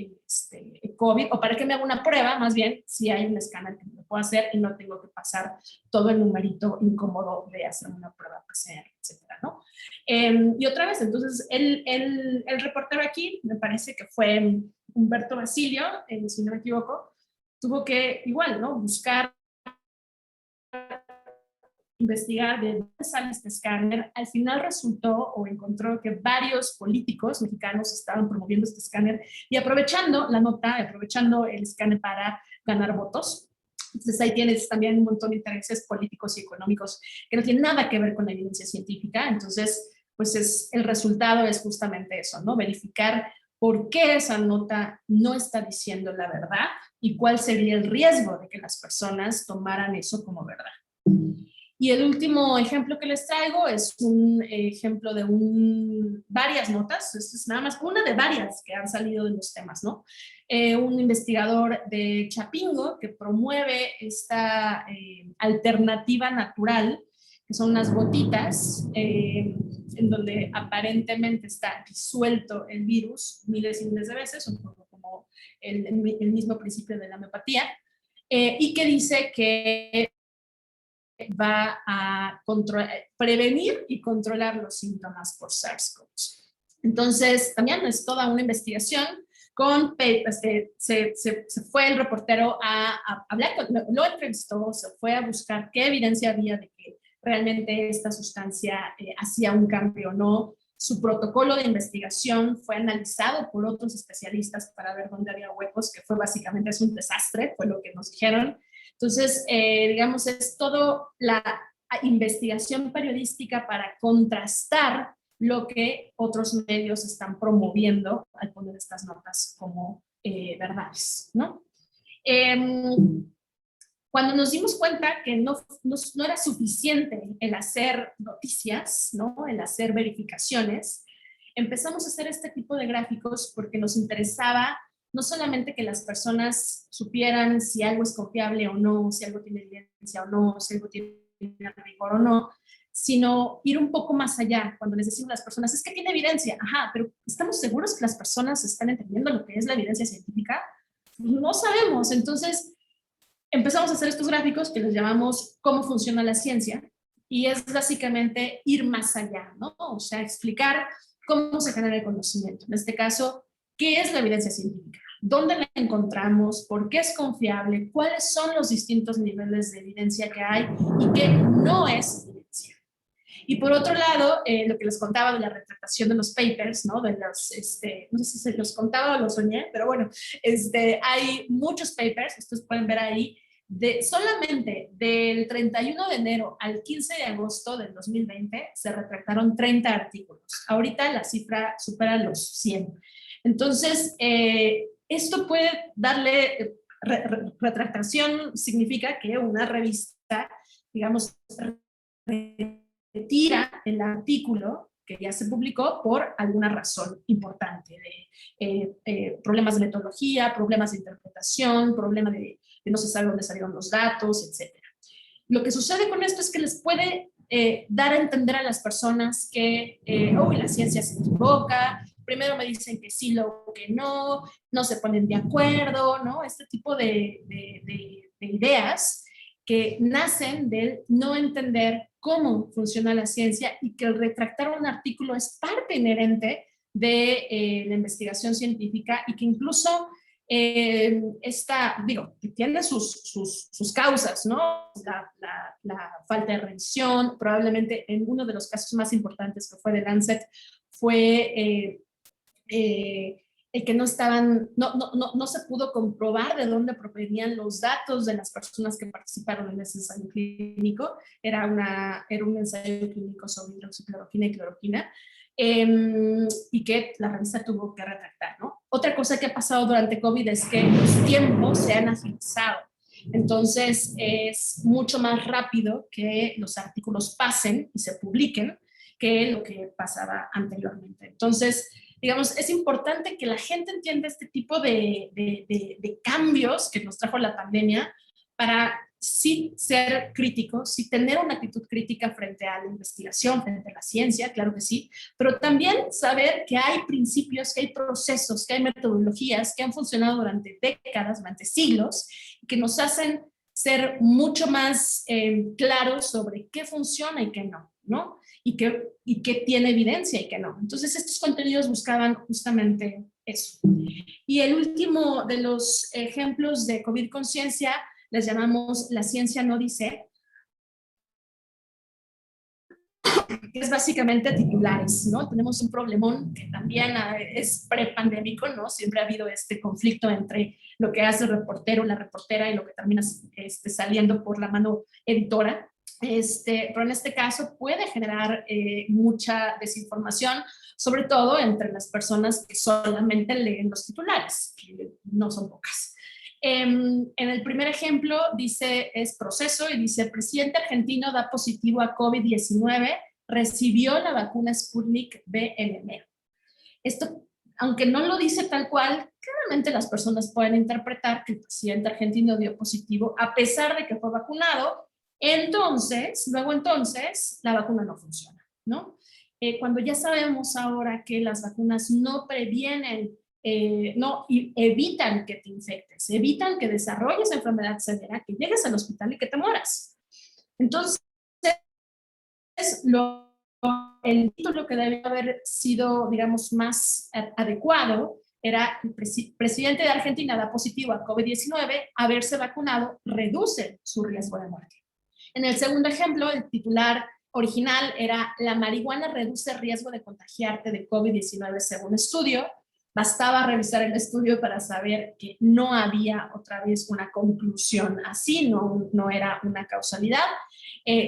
COVID? O ¿para qué me hago una prueba? Más bien, si hay un escáner que me puedo hacer y no tengo que pasar todo el numerito incómodo de hacer una prueba PCR, etcétera, ¿no? Y otra vez, entonces, el reportero aquí, me parece que fue Humberto Basilio, si no me equivoco, tuvo que, igual, ¿no? Buscar, investigar de dónde sale este escáner. Al final resultó o encontró que varios políticos mexicanos estaban promoviendo este escáner y aprovechando la nota, aprovechando el escáner para ganar votos. Entonces ahí tienes también un montón de intereses políticos y económicos que no tienen nada que ver con la evidencia científica. Entonces, pues el resultado es justamente eso, ¿no? Verificar por qué esa nota no está diciendo la verdad y cuál sería el riesgo de que las personas tomaran eso como verdad. Y el último ejemplo que les traigo es un ejemplo de varias notas, es nada más una de varias que han salido de los temas, ¿no? Un investigador de Chapingo que promueve esta alternativa natural que son unas gotitas en donde aparentemente está disuelto el virus miles y miles de veces, un poco como el mismo principio de la homeopatía, y que dice que va a prevenir y controlar los síntomas por SARS-CoV-2. Entonces, también es toda una investigación con papers. Se fue el reportero a hablar, lo entrevistó, se fue a buscar qué evidencia había de que realmente esta sustancia hacía un cambio o no. Su protocolo de investigación fue analizado por otros especialistas para ver dónde había huecos, que fue básicamente es un desastre, fue lo que nos dijeron. Entonces, digamos, es todo la investigación periodística para contrastar lo que otros medios están promoviendo al poner estas notas como verdades, ¿no? Cuando nos dimos cuenta que no era suficiente el hacer noticias, ¿no? El hacer verificaciones, empezamos a hacer este tipo de gráficos porque nos interesaba no solamente que las personas supieran si algo es confiable o no, si algo tiene evidencia o no, si algo tiene rigor o no, sino ir un poco más allá. Cuando les decimos a las personas, es que tiene evidencia, ajá, pero ¿estamos seguros que las personas están entendiendo lo que es la evidencia científica? No sabemos. Entonces, empezamos a hacer estos gráficos que les llamamos cómo funciona la ciencia, y es básicamente ir más allá, ¿no? O sea, explicar cómo se genera el conocimiento. En este caso, ¿qué es la evidencia científica? ¿Dónde la encontramos? ¿Por qué es confiable? ¿Cuáles son los distintos niveles de evidencia que hay y qué no es evidencia? Y por otro lado, lo que les contaba de la retratación de los papers, ¿no? De los, no sé si se los contaba o los soñé, pero bueno, hay muchos papers, ustedes pueden ver ahí, solamente del 31 de enero al 15 de agosto del 2020 se retractaron 30 artículos. Ahorita la cifra supera los 100. Entonces, esto puede darle, retractación significa que una revista, digamos, retira el artículo que ya se publicó por alguna razón importante, de problemas de metodología, problemas de interpretación, problemas de no se sabe dónde salieron los datos, etc. Lo que sucede con esto es que les puede dar a entender a las personas que la ciencia se equivoca, primero me dicen que sí, luego que no se ponen de acuerdo, ¿no? Este tipo de ideas que nacen del no entender cómo funciona la ciencia y que el retractar un artículo es parte inherente de la investigación científica y que incluso que tiene sus causas, ¿no? La falta de revisión, probablemente en uno de los casos más importantes que fue de Lancet, fue el que no se pudo comprobar de dónde provenían los datos de las personas que participaron en ese ensayo clínico. Era un ensayo clínico sobre hidroxicloroquina y cloroquina, y que la revista tuvo que retractar, ¿no? Otra cosa que ha pasado durante COVID es que los tiempos se han agilizado. Entonces, es mucho más rápido que los artículos pasen y se publiquen que lo que pasaba anteriormente. Entonces, digamos, es importante que la gente entienda este tipo de cambios que nos trajo la pandemia para sí ser críticos, sí tener una actitud crítica frente a la investigación, frente a la ciencia, claro que sí, pero también saber que hay principios, que hay procesos, que hay metodologías que han funcionado durante décadas, durante siglos, y que nos hacen ser mucho más claros sobre qué funciona y qué no, ¿no? Y qué tiene evidencia y qué no. Entonces, estos contenidos buscaban justamente eso. Y el último de los ejemplos de COVID Conciencia les llamamos La ciencia no dice, que es básicamente titulares, ¿no? Tenemos un problemón que también es prepandémico, ¿no? Siempre ha habido este conflicto entre lo que hace el reportero, la reportera y lo que termina saliendo por la mano editora. Pero en este caso puede generar mucha desinformación, sobre todo entre las personas que solamente leen los titulares, que no son pocas. En el primer ejemplo es proceso y dice, presidente argentino da positivo a COVID-19, recibió la vacuna Sputnik V en enero. Esto, aunque no lo dice tal cual, claramente las personas pueden interpretar que el presidente argentino dio positivo a pesar de que fue vacunado, Luego entonces, la vacuna no funciona, ¿no? Cuando ya sabemos ahora que las vacunas no previenen, no evitan que te infectes, evitan que desarrolles enfermedad severa, que llegues al hospital y que te mueras. Entonces, el título que debe haber sido, digamos, más adecuado era: el presidente de Argentina da positivo a COVID-19, haberse vacunado reduce su riesgo de muerte. En el segundo ejemplo, el titular original era: la marihuana reduce riesgo de contagiarte de COVID-19 según estudio. Bastaba revisar el estudio para saber que no había otra vez una conclusión así, no era una causalidad,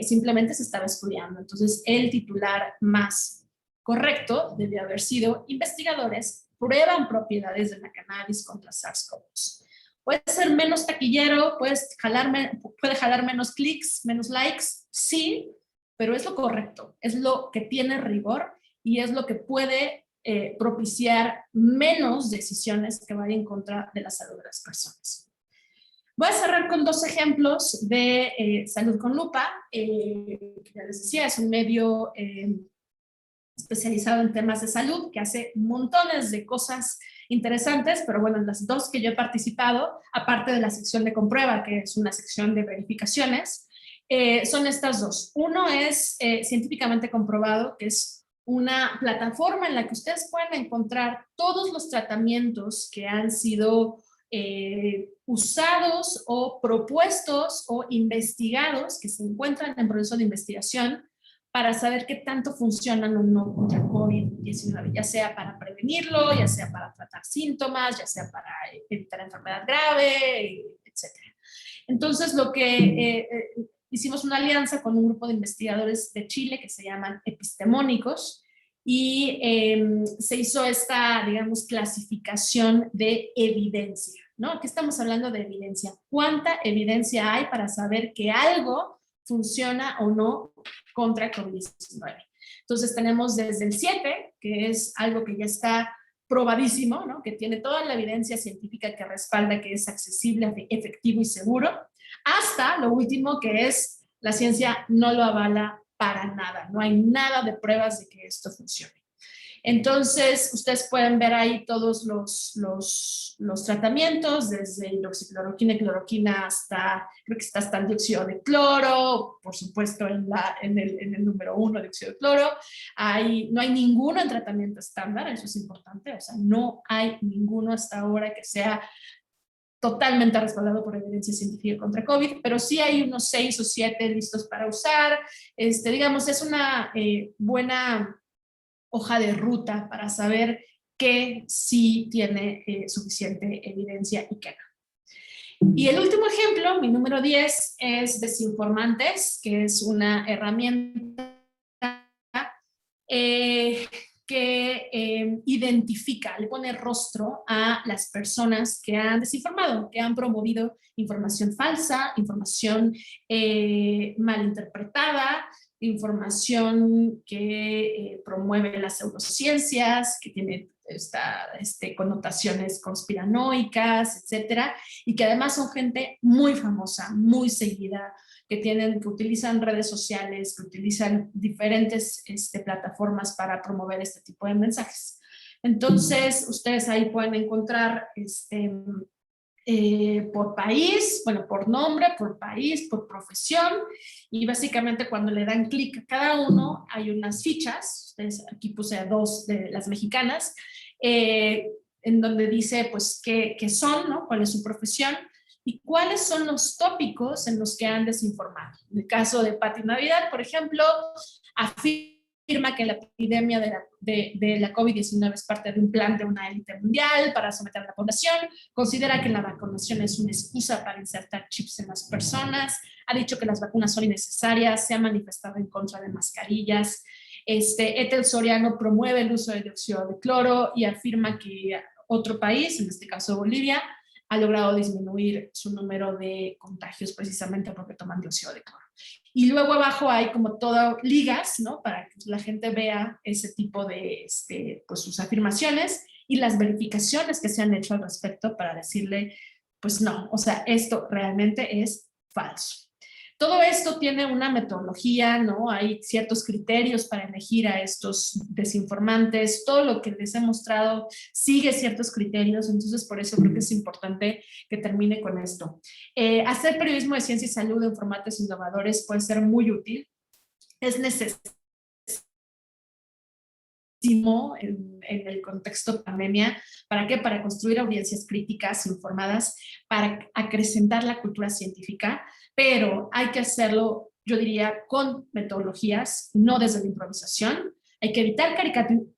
simplemente se estaba estudiando. Entonces, el titular más correcto debió haber sido: investigadores prueban propiedades de la cannabis contra SARS-CoV-2. Puede ser menos taquillero, puede jalar menos clics, menos likes, sí, pero es lo correcto, es lo que tiene rigor y es lo que puede propiciar menos decisiones que vayan en contra de la salud de las personas. Voy a cerrar con dos ejemplos de Salud con Lupa, que ya les decía, es un medio especializado en temas de salud que hace montones de cosas interesantes, pero bueno, las dos que yo he participado, aparte de la sección de comprueba, que es una sección de verificaciones, son estas dos. Uno es científicamente comprobado, que es una plataforma en la que ustedes pueden encontrar todos los tratamientos que han sido usados o propuestos o investigados, que se encuentran en proceso de investigación, para saber qué tanto funcionan o no contra COVID-19, ya sea para prevenirlo, ya sea para tratar síntomas, ya sea para evitar enfermedad grave, etc. Entonces, lo que hicimos una alianza con un grupo de investigadores de Chile que se llaman epistemónicos y se hizo esta, digamos, clasificación de evidencia, ¿no? Aquí estamos hablando de evidencia. ¿Cuánta evidencia hay para saber que algo funciona o no contra COVID-19? Entonces tenemos desde el 7, que es algo que ya está probadísimo, ¿no? Que tiene toda la evidencia científica que respalda que es accesible, efectivo y seguro, hasta lo último, que es: la ciencia no lo avala para nada, no hay nada de pruebas de que esto funcione. Entonces, ustedes pueden ver ahí todos los tratamientos, desde hidroxicloroquina y cloroquina hasta, creo que está hasta el dióxido de cloro, por supuesto en el número 1, dióxido de cloro. No hay ninguno en tratamiento estándar, eso es importante, o sea, no hay ninguno hasta ahora que sea totalmente respaldado por evidencia científica contra COVID, pero sí hay unos 6 o 7 listos para usar. Digamos, es una buena hoja de ruta para saber que sí tiene suficiente evidencia y que no. Y el último ejemplo, mi número 10, es Desinformantes, que es una herramienta que identifica, le pone rostro a las personas que han desinformado, que han promovido información falsa, información malinterpretada, información que promueve las pseudociencias, que tiene connotaciones conspiranoicas, etcétera, y que además son gente muy famosa, muy seguida, que utilizan redes sociales, que utilizan diferentes plataformas para promover este tipo de mensajes. Entonces, ustedes ahí pueden encontrar por país, bueno, por nombre, por país, por profesión, y básicamente cuando le dan clic a cada uno hay unas fichas. Ustedes, aquí puse 2 de las mexicanas, en donde dice pues qué son, ¿no? Cuál es su profesión y cuáles son los tópicos en los que han desinformado. En el caso de Pati Navidad, por ejemplo, afirma que la epidemia de la COVID-19 es parte de un plan de una élite mundial para someter a la población, considera que la vacunación es una excusa para insertar chips en las personas, ha dicho que las vacunas son innecesarias, se ha manifestado en contra de mascarillas. Ethel Soriano promueve el uso de dióxido de cloro y afirma que otro país, en este caso Bolivia, ha logrado disminuir su número de contagios precisamente porque toman dióxido de cloro. Y luego abajo hay como todo ligas, ¿no? Para que la gente vea ese tipo de pues sus afirmaciones y las verificaciones que se han hecho al respecto para decirle, pues no, o sea, esto realmente es falso. Todo esto tiene una metodología, ¿no? Hay ciertos criterios para elegir a estos desinformantes. Todo lo que les he mostrado sigue ciertos criterios, entonces por eso creo que es importante que termine con esto. Hacer periodismo de ciencia y salud en formatos innovadores puede ser muy útil. Es necesario en el contexto de pandemia. ¿Para qué? Para construir audiencias críticas, informadas, para acrecentar la cultura científica, pero hay que hacerlo, yo diría, con metodologías, no desde la improvisación. Hay que evitar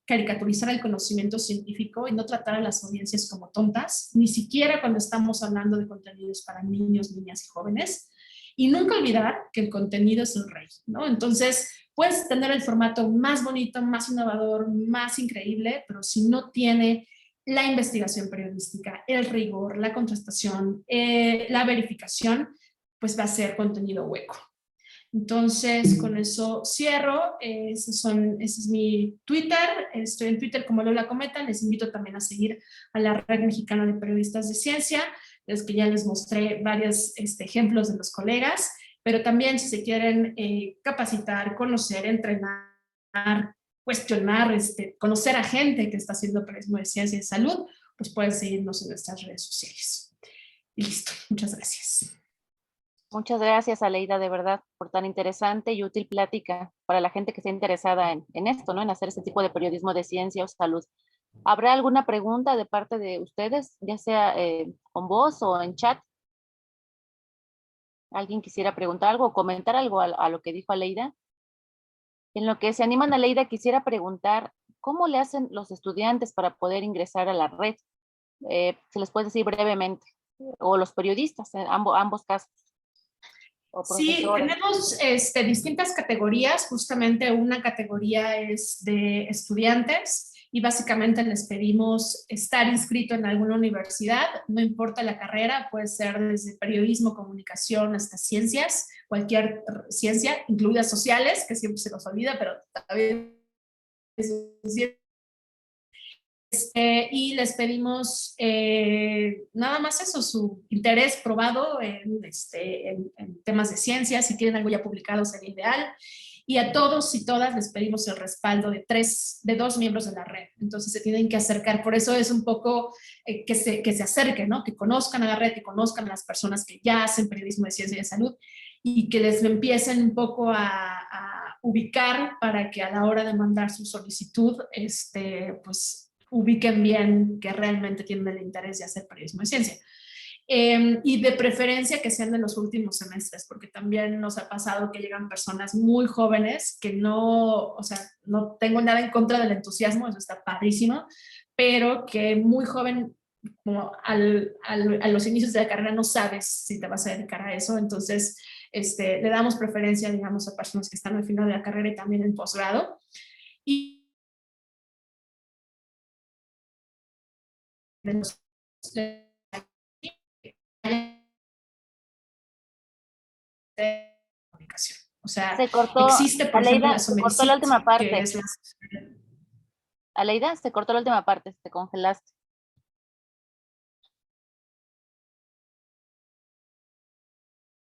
caricaturizar el conocimiento científico y no tratar a las audiencias como tontas, ni siquiera cuando estamos hablando de contenidos para niños, niñas y jóvenes. Y nunca olvidar que el contenido es el rey, ¿no? Entonces, puedes tener el formato más bonito, más innovador, más increíble, pero si no tiene la investigación periodística, el rigor, la contrastación, la verificación, pues va a ser contenido hueco. Entonces, con eso cierro. Ese es mi Twitter. Estoy en Twitter como Lola Cometa. Les invito también a seguir a la Red Mexicana de Periodistas de Ciencia, es que ya les mostré varios ejemplos de los colegas, pero también si se quieren capacitar, conocer, entrenar, cuestionar, conocer a gente que está haciendo periodismo de ciencia y de salud, pues pueden seguirnos en nuestras redes sociales. Y listo. Muchas gracias. Muchas gracias, Aleida, de verdad, por tan interesante y útil plática para la gente que esté interesada en esto, ¿no? En hacer este tipo de periodismo de ciencia o salud. ¿Habrá alguna pregunta de parte de ustedes, ya sea con voz o en chat? ¿Alguien quisiera preguntar algo o comentar algo a lo que dijo Aleida? En lo que se animan, Aleida, quisiera preguntar, ¿cómo le hacen los estudiantes para poder ingresar a la red? Se les puede decir brevemente, o los periodistas, en ambos casos. Sí, tenemos distintas categorías. Justamente una categoría es de estudiantes y básicamente les pedimos estar inscrito en alguna universidad, no importa la carrera, puede ser desde periodismo, comunicación hasta ciencias, cualquier ciencia, incluidas sociales, que siempre se nos olvida, pero también y les pedimos nada más eso, su interés probado en temas de ciencia. Si tienen algo ya publicado sería ideal. Y a todos y todas les pedimos el respaldo de 2 miembros de la red. Entonces se tienen que acercar. Por eso es un poco que se acerquen, ¿no? Que conozcan a la red, que conozcan a las personas que ya hacen periodismo de ciencia y de salud y que les empiecen un poco a ubicar para que a la hora de mandar su solicitud, pues ubiquen bien que realmente tienen el interés de hacer periodismo de ciencia. Y de preferencia que sean de los últimos semestres, porque también nos ha pasado que llegan personas muy jóvenes que no, o sea, no tengo nada en contra del entusiasmo, eso está padrísimo, pero que muy joven, como a los inicios de la carrera no sabes si te vas a dedicar a eso, entonces le damos preferencia, digamos, a personas que están al final de la carrera y también en posgrado. Y de los comunicación. O sea, se cortó, existe, por Aleida, ejemplo, la se cortó la última parte. que es la... Aleida, se cortó la última parte, te congelaste.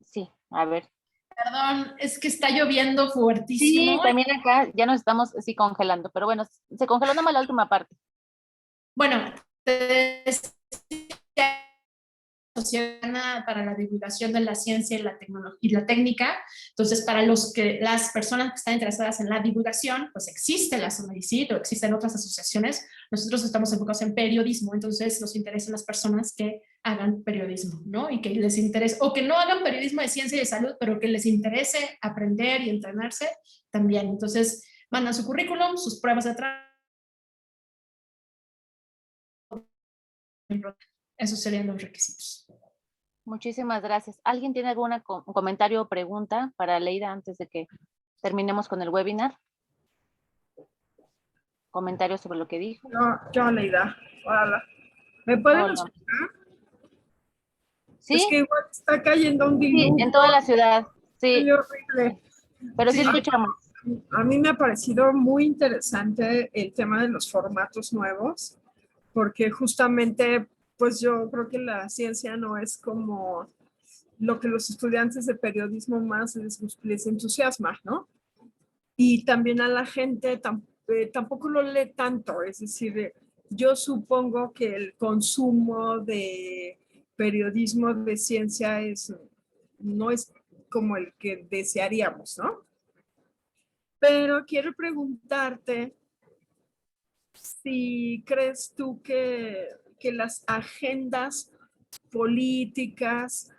Sí, a ver. Perdón, es que está lloviendo fuertísimo. Sí, también acá ya nos estamos congelando, pero bueno, se congeló nomás la última parte. Bueno, para la divulgación de la ciencia y la tecnología y la técnica. Entonces, para las personas que están interesadas en la divulgación, pues existe la SONAICIT o existen otras asociaciones. Nosotros estamos enfocados en periodismo, entonces nos interesan las personas que hagan periodismo, ¿no? Y que les interese, o que no hagan periodismo de ciencia y de salud, pero que les interese aprender y entrenarse también. Entonces, mandan su currículum, sus pruebas de trabajo. Esos serían los requisitos. Muchísimas gracias. ¿Alguien tiene algún comentario o pregunta para Aleida antes de que terminemos con el webinar? ¿Comentarios sobre lo que dijo? Yo Aleida. Hola. ¿Me pueden escuchar? ¿Sí? Es que igual está cayendo un diluvio. Sí, en toda la ciudad. Sí. Muy horrible. Pero sí escuchamos. A mí me ha parecido muy interesante el tema de los formatos nuevos, porque justamente, pues yo creo que la ciencia no es como lo que los estudiantes de periodismo más les entusiasma, ¿no? Y también a la gente tampoco lo lee tanto, es decir, yo supongo que el consumo de periodismo de ciencia no es como el que desearíamos, ¿no? Pero quiero preguntarte si crees tú que las agendas políticas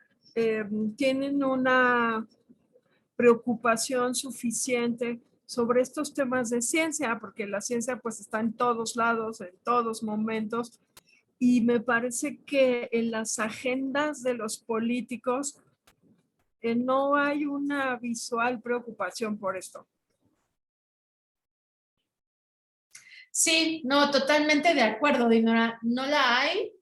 tienen una preocupación suficiente sobre estos temas de ciencia, porque la ciencia pues está en todos lados, en todos momentos, y me parece que en las agendas de los políticos no hay una visual preocupación por esto. Sí, no, totalmente de acuerdo, Dinora. No la hay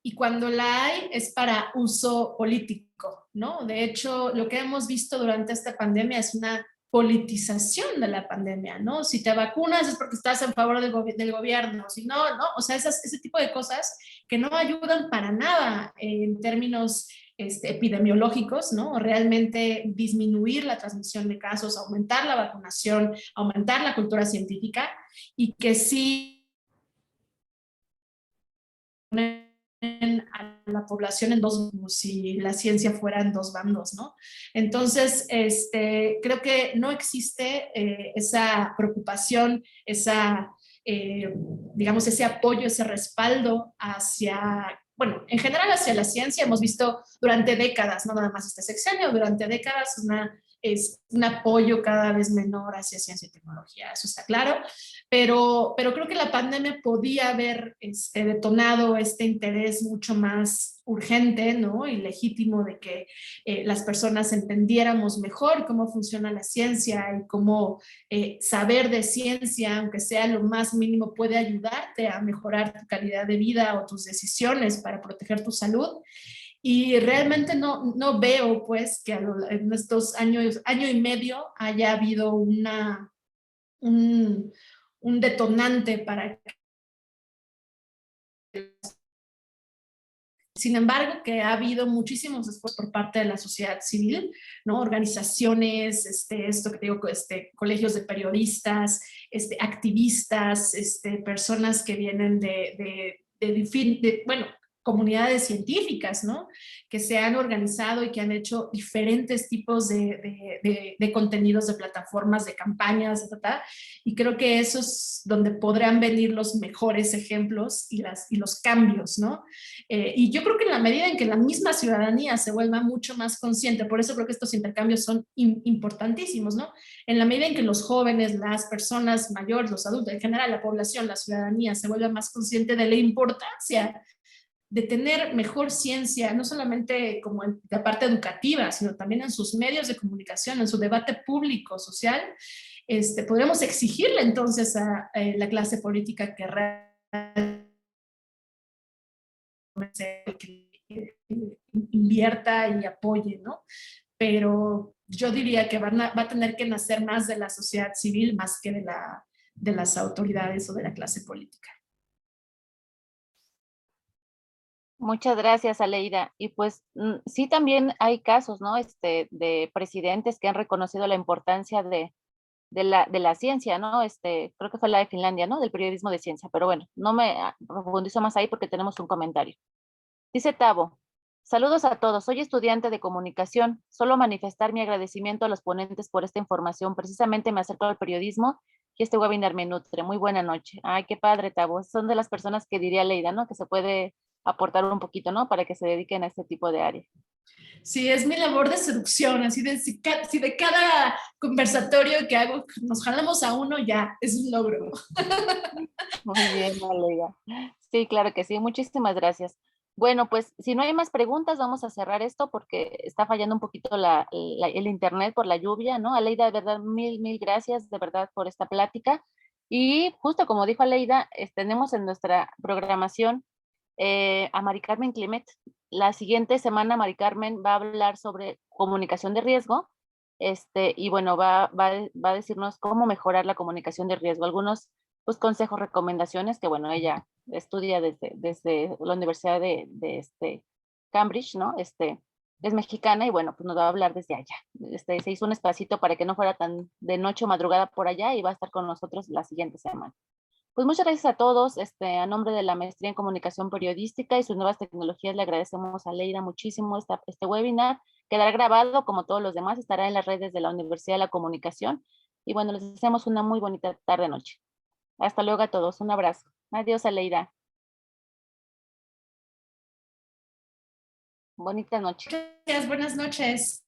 y cuando la hay es para uso político, ¿no? De hecho, lo que hemos visto durante esta pandemia es una politización de la pandemia, ¿no? Si te vacunas es porque estás en favor del gobierno, si no, no, o sea, ese tipo de cosas que no ayudan para nada en términos epidemiológicos, ¿no? Realmente disminuir la transmisión de casos, aumentar la vacunación, aumentar la cultura científica y que sí ponen a la población en dos, como si la ciencia fuera en dos bandos, ¿no? Entonces, creo que no existe esa preocupación, digamos, ese apoyo, ese respaldo hacia, bueno, en general hacia la ciencia. Hemos visto durante décadas, no nada más este sexenio, durante décadas es un apoyo cada vez menor hacia ciencia y tecnología, eso está claro, pero creo que la pandemia podía haber detonado este interés mucho más urgente, ¿no? Y legítimo de que las personas entendiéramos mejor cómo funciona la ciencia y cómo saber de ciencia, aunque sea lo más mínimo, puede ayudarte a mejorar tu calidad de vida o tus decisiones para proteger tu salud. Y realmente no veo pues que en estos año y medio haya habido un, un detonante para que... Sin embargo, que ha habido muchísimos esfuerzos por parte de la sociedad civil, ¿no? Organizaciones, esto que digo, colegios de periodistas, activistas, personas que vienen bueno, comunidades científicas, ¿no? Que se han organizado y que han hecho diferentes tipos de contenidos, de plataformas, de campañas, y creo que eso es donde podrán venir los mejores ejemplos y los cambios, ¿no? Y yo creo que en la medida en que la misma ciudadanía se vuelva mucho más consciente, por eso creo que estos intercambios son importantísimos, ¿no? En la medida en que los jóvenes, las personas mayores, los adultos, en general la población, la ciudadanía se vuelva más consciente de la importancia de tener mejor ciencia, no solamente como en la parte educativa, sino también en sus medios de comunicación, en su debate público, social, podremos exigirle entonces a la clase política que invierta y apoye, ¿no? Pero yo diría que va a tener que nacer más de la sociedad civil más que de las autoridades o de la clase política. Muchas gracias, Aleida. Y pues sí, también hay casos, ¿no? De presidentes que han reconocido la importancia de la ciencia, ¿no? Creo que fue la de Finlandia, ¿no? Del periodismo de ciencia. Pero bueno, no me profundizo más ahí porque tenemos un comentario. Dice Tavo, saludos a todos. Soy estudiante de comunicación. Solo manifestar mi agradecimiento a los ponentes por esta información. Precisamente me acerco al periodismo y este webinar me nutre. Muy buena noche. Ay, qué padre, Tavo. Son de las personas que diría Leida, ¿no? Que se puede aportar un poquito, ¿no? Para que se dediquen a este tipo de áreas. Sí, es mi labor de seducción, así de si de cada conversatorio que hago nos jalamos a uno, ya, es un logro. Muy bien, Aleida. Sí, claro que sí. Muchísimas gracias. Bueno, pues si no hay más preguntas, vamos a cerrar esto porque está fallando un poquito el internet por la lluvia, ¿no? Aleida, de verdad, mil gracias de verdad por esta plática. Y justo como dijo Aleida, tenemos en nuestra programación a Mari Carmen Climet. La siguiente semana Mari Carmen va a hablar sobre comunicación de riesgo, y bueno, va a decirnos cómo mejorar la comunicación de riesgo, algunos pues consejos, recomendaciones que bueno, ella estudia desde la Universidad de Cambridge, ¿no? es mexicana y bueno, pues nos va a hablar desde allá. Se hizo un espacito para que no fuera tan de noche o madrugada por allá y va a estar con nosotros la siguiente semana. Pues muchas gracias a todos. A nombre de la Maestría en Comunicación Periodística y sus nuevas tecnologías, le agradecemos a Leida muchísimo este webinar. Quedará grabado, como todos los demás, estará en las redes de la Universidad de la Comunicación. Y bueno, les deseamos una muy bonita tarde-noche. Hasta luego a todos. Un abrazo. Adiós, Aleida. Bonita noche. Gracias, buenas noches.